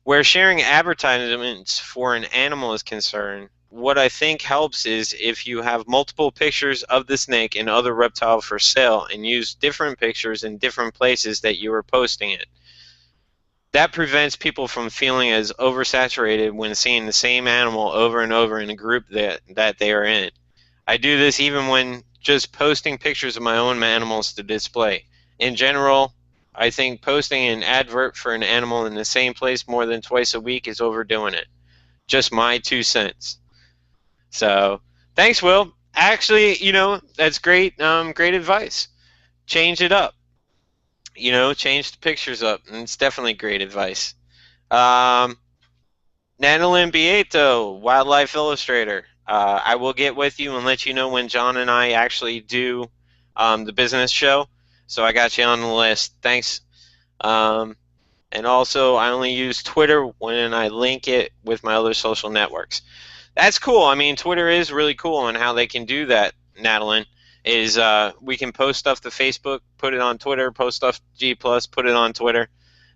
Speaker 3: where sharing advertisements for an animal is concerned, what I think helps is if you have multiple pictures of the snake and other reptile for sale and use different pictures in different places that you are posting it. That prevents people from feeling as oversaturated when seeing the same animal over and over in a group that they are in. I do this even when just posting pictures of my own animals to display. In general, I think posting an advert for an animal in the same place more than twice a week is overdoing it. Just my 2 cents. So, thanks, Will. Actually, that's great. Great advice. Change it up. Change the pictures up, and it's definitely great advice. Nanolin Bieto, Wildlife Illustrator. I will get with you and let you know when John and I actually do the business show. So I got you on the list. Thanks. And also, I only use Twitter when I link it with my other social networks. That's cool. I mean, Twitter is really cool, and how they can do that, Natalyn, is we can post stuff to Facebook, put it on Twitter, post stuff to G+, put it on Twitter,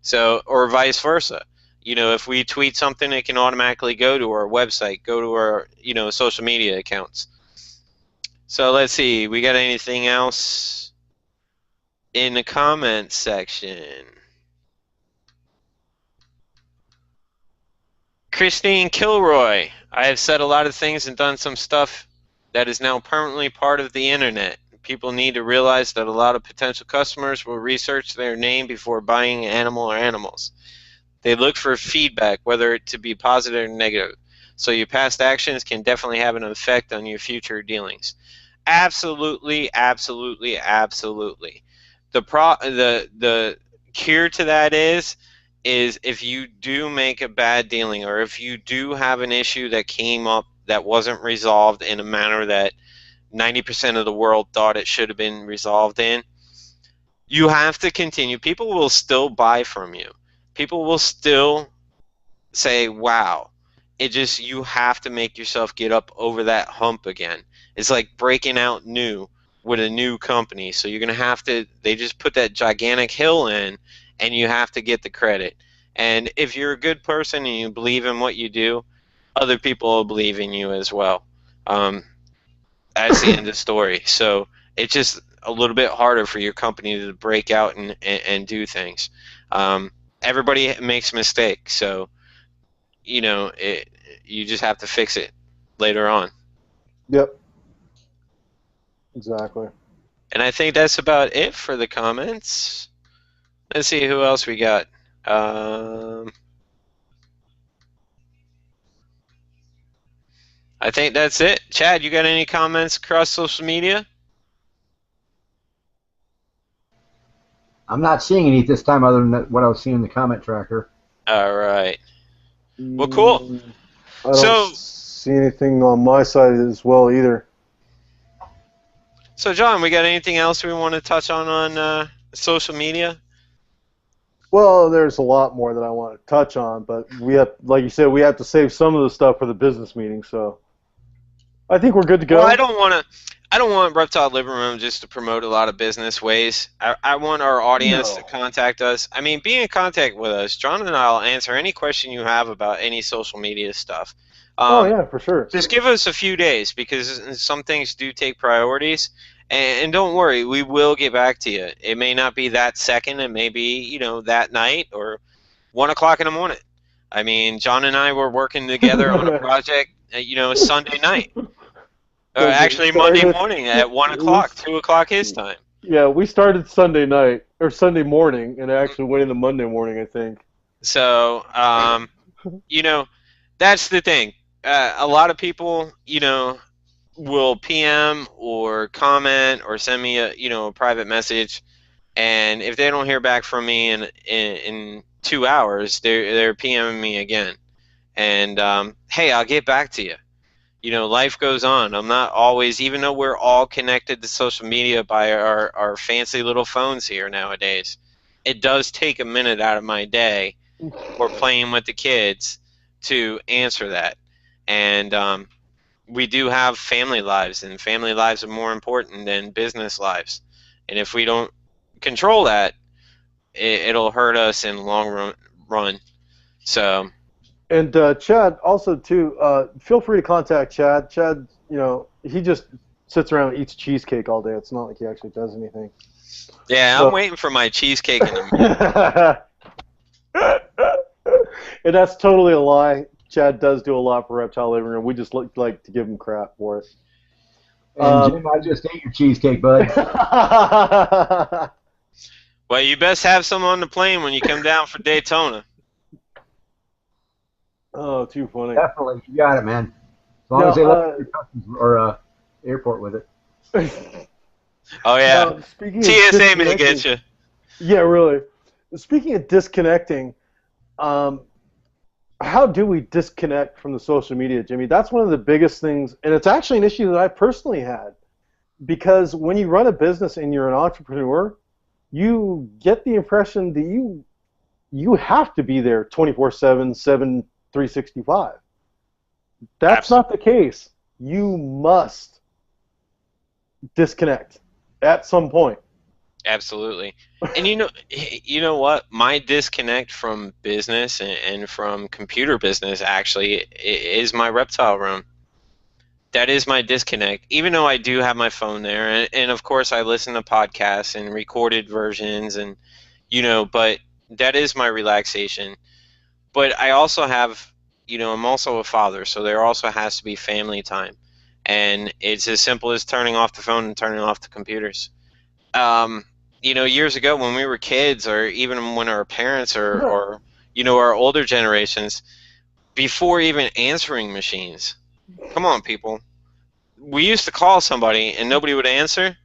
Speaker 3: so, or vice versa. If we tweet something, it can automatically go to our website, go to our, social media accounts. So let's see, we got anything else in the comments section? Christine Kilroy, I have said a lot of things and done some stuff that is now permanently part of the internet. People need to realize that a lot of potential customers will research their name before buying an animal or animals. They look for feedback, whether it to be positive or negative. So your past actions can definitely have an effect on your future dealings. Absolutely, absolutely, absolutely. The cure to that is if you do make a bad dealing, or if you do have an issue that came up that wasn't resolved in a manner that 90% of the world thought it should have been resolved in, you have to continue. People will still buy from you. People will still say, wow. You have to make yourself get up over that hump again. It's like breaking out new with a new company. So you're going to have to, they just put that gigantic hill in, and you have to get the credit. And if you're a good person and you believe in what you do, other people will believe in you as well. That's the end of the story. So it's just a little bit harder for your company to break out and do things. Everybody makes mistakes, so you just have to fix it later on.
Speaker 2: Yep. Exactly.
Speaker 3: And I think that's about it for the comments. Let's see who else we got. I think that's it. Chad, you got any comments across social media?
Speaker 4: I'm not seeing any at this time other than what I was seeing in the comment tracker.
Speaker 3: All right. Well, cool.
Speaker 2: I don't see anything on my side as well either.
Speaker 3: So, John, we got anything else we want to touch on social media?
Speaker 2: Well, there's a lot more that I want to touch on, but we have, like you said, we have to save some of the stuff for the business meeting. So, I think we're good to go.
Speaker 3: Well, I don't want Reptile Livingroom just to promote a lot of business ways. I want our audience to contact us. I mean, be in contact with us. John and I will answer any question you have about any social media stuff.
Speaker 2: Oh, yeah, for sure.
Speaker 3: Just give us a few days, because some things do take priorities. And don't worry, we will get back to you. It may not be that second. It may be, that night or 1 o'clock in the morning. I mean, John and I were working together on a project, Sunday night. Actually, Monday morning at 1 o'clock, 2 o'clock his time.
Speaker 2: Yeah, we started Sunday night, or Sunday morning, and actually went into Monday morning, I think.
Speaker 3: So, you know, that's the thing. A lot of people, will PM or comment or send me a private message, and if they don't hear back from me in 2 hours, they're PMing me again. And hey, I'll get back to you. Life goes on. I'm not always, even though we're all connected to social media by our fancy little phones here nowadays, it does take a minute out of my day or playing with the kids to answer that. And we do have family lives, and family lives are more important than business lives. And if we don't control that, it'll hurt us in the long run. So.
Speaker 2: And Chad, also too, feel free to contact Chad. Chad, he just sits around and eats cheesecake all day. It's not like he actually does anything.
Speaker 3: Yeah, I'm waiting for my cheesecake in the morning.
Speaker 2: And that's totally a lie. Chad does do a lot for Reptile Living Room. We just like to give him crap for it.
Speaker 4: And Jim, I just ate your cheesecake, bud.
Speaker 3: Well, you best have some on the plane when you come down for Daytona.
Speaker 2: Oh, too funny.
Speaker 4: Definitely, you got it, man. As long as they let your customs or airport with it.
Speaker 3: Oh yeah,
Speaker 2: now,
Speaker 3: TSA may get you.
Speaker 2: Yeah, really. Speaking of disconnecting, how do we disconnect from the social media, Jimmy? That's one of the biggest things, and it's actually an issue that I personally had. Because when you run a business and you're an entrepreneur, you get the impression that you have to be there 24/7, 365. That's
Speaker 3: Absolutely.
Speaker 2: not the case. You must disconnect at some point.
Speaker 3: Absolutely. And you know what? My disconnect from business and from computer business actually is my reptile room. That is my disconnect. Even though I do have my phone there, and of course I listen to podcasts and recorded versions, and but that is my relaxation. But I also have, I'm also a father, so there also has to be family time. And it's as simple as turning off the phone and turning off the computers. Years ago when we were kids, or even when our parents or our older generations, before even answering machines, come on, people, we used to call somebody and nobody would answer.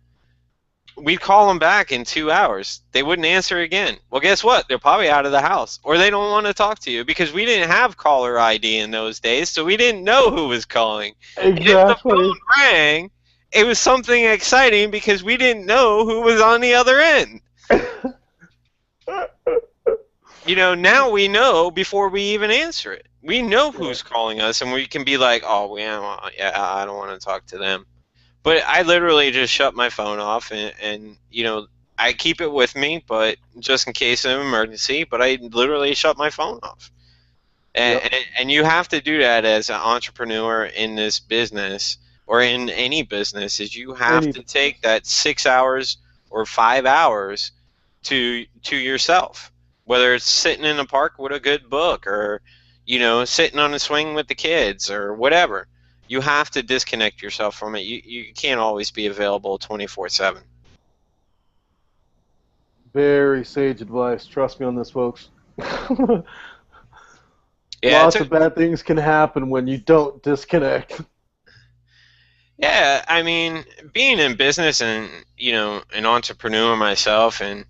Speaker 3: We'd call them back in 2 hours. They wouldn't answer again. Well, guess what? They're probably out of the house, or they don't want to talk to you, because we didn't have caller ID in those days, so we didn't know who was calling.
Speaker 2: Exactly.
Speaker 3: And if the phone rang, it was something exciting because we didn't know who was on the other end. Now we know before we even answer it. We know who's calling us, and we can be like, oh, yeah, I don't want to talk to them. But I literally just shut my phone off, and I keep it with me, but just in case of an emergency, but I literally shut my phone off. And you have to do that as an entrepreneur in this business, or in any business, is you have to take that 6 hours or 5 hours to yourself, whether it's sitting in a park with a good book, or sitting on a swing with the kids, or whatever. You have to disconnect yourself from it. You can't always be available 24/7.
Speaker 2: Very sage advice. Trust me on this, folks.
Speaker 3: Yeah,
Speaker 2: Lots of bad things can happen when you don't disconnect.
Speaker 3: Yeah, I mean, being in business and, an entrepreneur myself, and,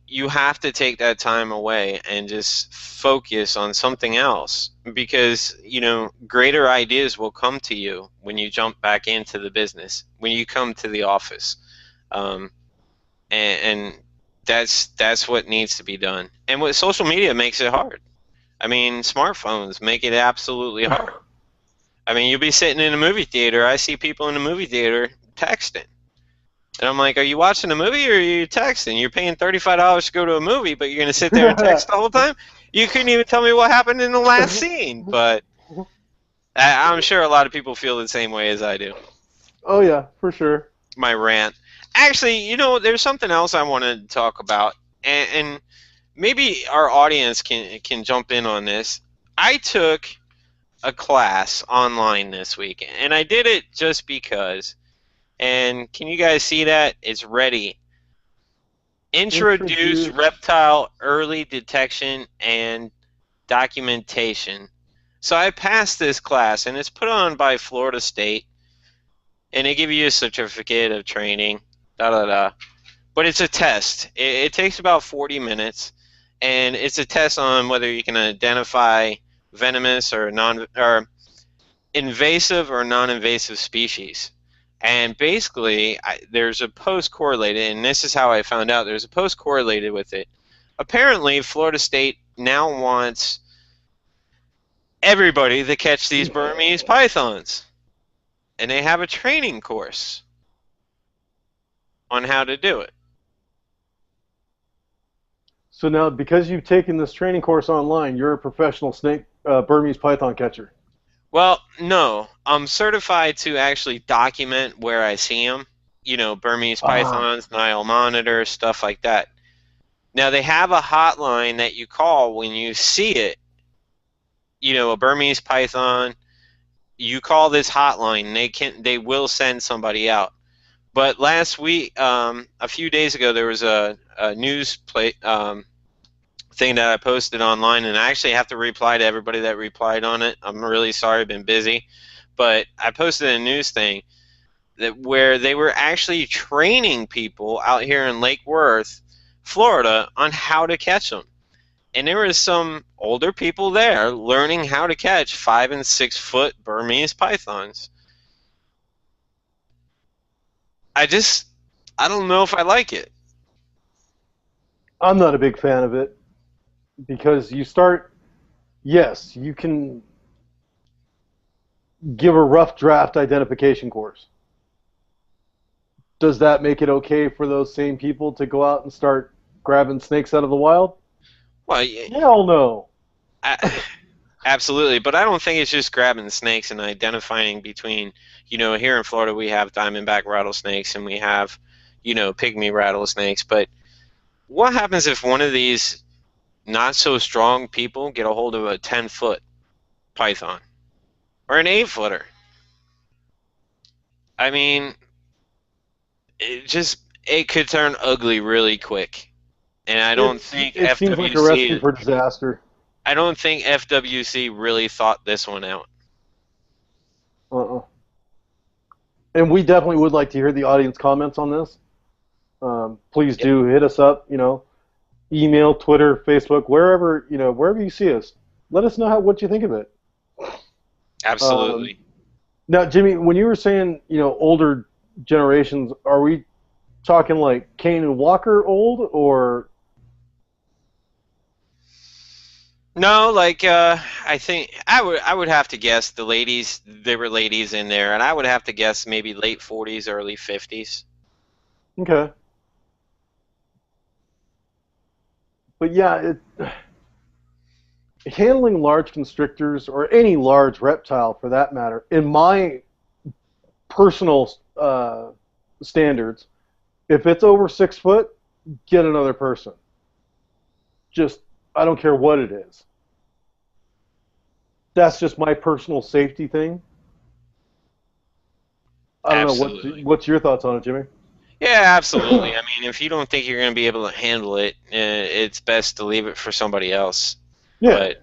Speaker 3: you have to take that time away and just focus on something else, because, greater ideas will come to you when you jump back into the business, when you come to the office. And that's what needs to be done. And with social media makes it hard. I mean, smartphones make it absolutely hard. I mean, you'll be sitting in a movie theater. I see people in the movie theater texting. And I'm like, are you watching a movie or are you texting? You're paying $35 to go to a movie, but you're going to sit there and text the whole time? You couldn't even tell me what happened in the last scene. But I'm sure a lot of people feel the same way as I do.
Speaker 2: Oh, yeah, for sure.
Speaker 3: My rant. Actually, there's something else I wanted to talk about. And maybe our audience can jump in on this. I took a class online this week, and I did it just because. And can you guys see that? It's ready. Introduce reptile early detection and documentation. So I passed this class, and it's put on by Florida State, and they give you a certificate of training, But it's a test. It takes about 40 minutes, and it's a test on whether you can identify venomous or invasive or non-invasive species. And basically, there's a post correlated, and this is how I found out. There's a post correlated with it. Apparently, Florida State now wants everybody to catch these Burmese pythons, and they have a training course on how to do it.
Speaker 2: So now, because you've taken this training course online, you're a professional Burmese python catcher.
Speaker 3: Well, no. I'm certified to actually document where I see them. You know, Burmese pythons, Nile monitors, stuff like that. Now, they have a hotline that you call when you see it. You know, a Burmese python, you call this hotline, and they will send somebody out. But last week, a few days ago, there was a news thing that I posted online, and I actually have to reply to everybody that replied on it. I'm really sorry, I've been busy. But I posted a news thing where they were actually training people out here in Lake Worth, Florida, on how to catch them. And there was some older people there learning how to catch 5- and 6-foot Burmese pythons. I don't know if I like it.
Speaker 2: I'm not a big fan of it because yes, you can give a rough draft identification course. Does that make it okay for those same people to go out and start grabbing snakes out of the wild?
Speaker 3: Well,
Speaker 2: hell no.
Speaker 3: Absolutely, but I don't think it's just grabbing snakes and identifying between, you know, here in Florida we have diamondback rattlesnakes and we have, you know, pygmy rattlesnakes. But what happens if one of these not so strong people get a hold of a 10-foot python or an 8-footer? I mean, it could turn ugly really quick, and I don't think
Speaker 2: it seems like a recipe for disaster.
Speaker 3: I don't think FWC really thought this one out.
Speaker 2: And we definitely would like to hear the audience comments on this. Please do hit us up. You know, email, Twitter, Facebook, wherever you see us. Let us know what you think of it.
Speaker 3: Absolutely.
Speaker 2: Now, Jimmy, when you were saying, you know, older generations, are we talking like Kane and Walker old, or?
Speaker 3: No, like I think I would have to guess the ladies. There were ladies in there, and I would have to guess maybe late 40s, early 50s.
Speaker 2: Okay. But yeah, handling large constrictors or any large reptile for that matter, in my personal standards, if it's over 6 foot, get another person. I don't care what it is. That's just my personal safety thing. I don't know. What's your thoughts on it, Jimmy?
Speaker 3: Yeah, absolutely. I mean, if you don't think you're going to be able to handle it, it's best to leave it for somebody else.
Speaker 2: Yeah.
Speaker 3: But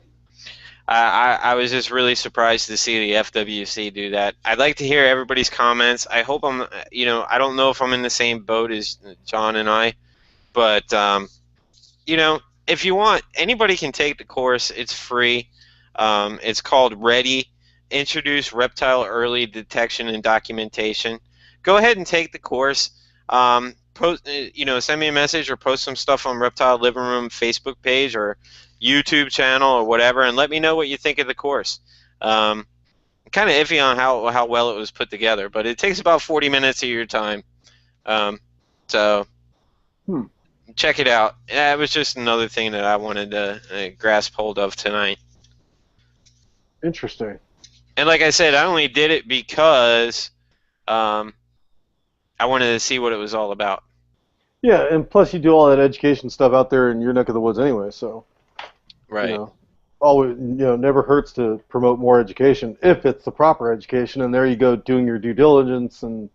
Speaker 3: I was just really surprised to see the FWC do that. I'd like to hear everybody's comments. I hope I don't know if I'm in the same boat as John and I, but, if you want, anybody can take the course. It's free. It's called READY, Introduce Reptile Early Detection and Documentation. Go ahead and take the course. Send me a message or post some stuff on Reptile Livingroom Facebook page or YouTube channel or whatever, and let me know what you think of the course. I'm kind of iffy on how well it was put together, but it takes about 40 minutes of your time. Check it out. It was just another thing that I wanted to grasp hold of tonight.
Speaker 2: Interesting.
Speaker 3: And like I said, I only did it because I wanted to see what it was all about.
Speaker 2: Yeah, and plus you do all that education stuff out there in your neck of the woods anyway, so.
Speaker 3: Right.
Speaker 2: You know, always, never hurts to promote more education if it's the proper education. And there you go, doing your due diligence and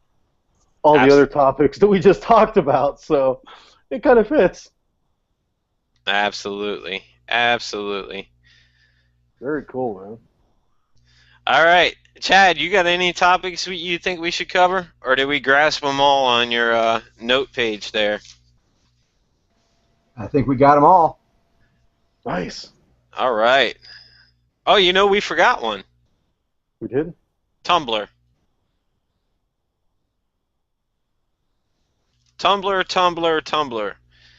Speaker 2: all the other topics that we just talked about. So it kind of fits.
Speaker 3: Absolutely. Absolutely.
Speaker 2: Very cool, man.
Speaker 3: All right. Chad, you got any topics you think we should cover? Or did we grasp them all on your note page there?
Speaker 4: I think we got them all.
Speaker 2: Nice.
Speaker 3: All right. Oh, we forgot one.
Speaker 2: We did?
Speaker 3: Tumblr. Tumblr.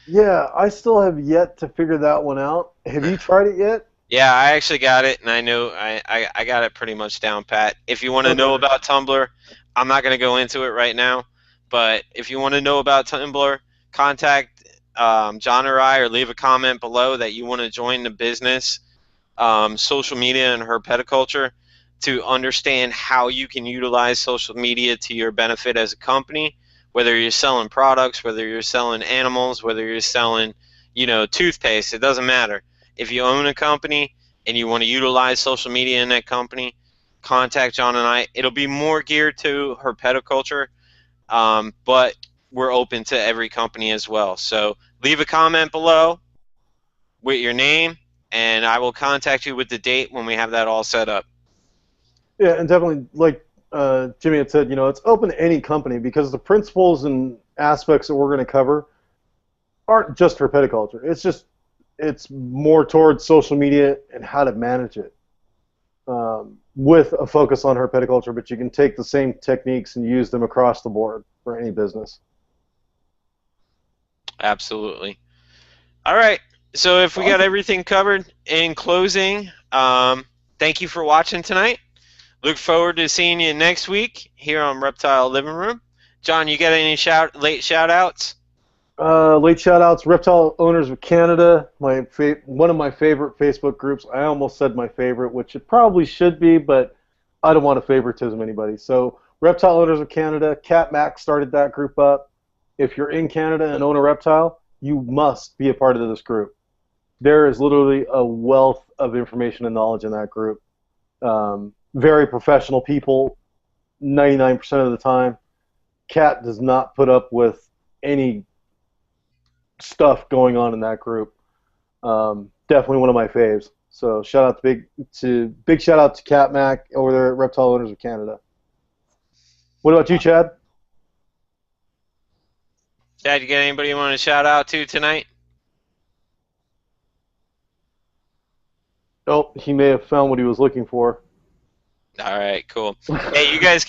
Speaker 2: Yeah, I still have yet to figure that one out. Have you tried it yet?
Speaker 3: Yeah, I actually got it, and I know I got it pretty much down pat. If you want to know about Tumblr, I'm not going to go into it right now, but if you want to know about Tumblr, contact John or I, or leave a comment below that you want to join the business, social media and herpetoculture, to understand how you can utilize social media to your benefit as a company, whether you're selling products, whether you're selling animals, whether you're selling, toothpaste, it doesn't matter. If you own a company and you want to utilize social media in that company, contact John and I. It'll be more geared to herpetoculture, but we're open to every company as well. So leave a comment below with your name, and I will contact you with the date when we have that all set up.
Speaker 2: Yeah, and definitely, like Jimmy had said, it's open to any company because the principles and aspects that we're going to cover aren't just herpetoculture. It's more towards social media and how to manage it, with a focus on herpetoculture, but you can take the same techniques and use them across the board for any business.
Speaker 3: Absolutely. All right. So if we got everything covered, in closing, thank you for watching tonight. Look forward to seeing you next week here on Reptile Living Room. John, you got any late shout-outs?
Speaker 2: Late shout-outs, Reptile Owners of Canada, one of my favorite Facebook groups. I almost said my favorite, which it probably should be, but I don't want to favoritism anybody. So Reptile Owners of Canada, Cat Mac started that group up. If you're in Canada and own a reptile, you must be a part of this group. There is literally a wealth of information and knowledge in that group. Very professional people, 99% of the time. Cat does not put up with any stuff going on in that group. Definitely one of my faves. So big shout out to Cat Mac over there at Reptile Owners of Canada. What about you, Chad?
Speaker 3: Chad, you got anybody you want to shout out to tonight?
Speaker 2: Oh, he may have found what he was looking for.
Speaker 3: All right, cool. Hey, you guys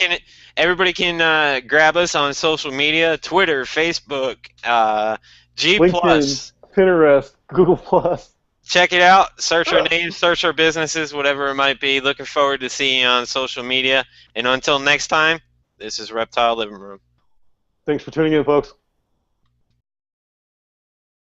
Speaker 3: everybody can grab us on social media, Twitter, Facebook, G+.
Speaker 2: LinkedIn, Pinterest, Google+.
Speaker 3: Check it out. Search our names, search our businesses, whatever it might be. Looking forward to seeing you on social media. And until next time, this is Reptile Living Room.
Speaker 2: Thanks for tuning in, folks.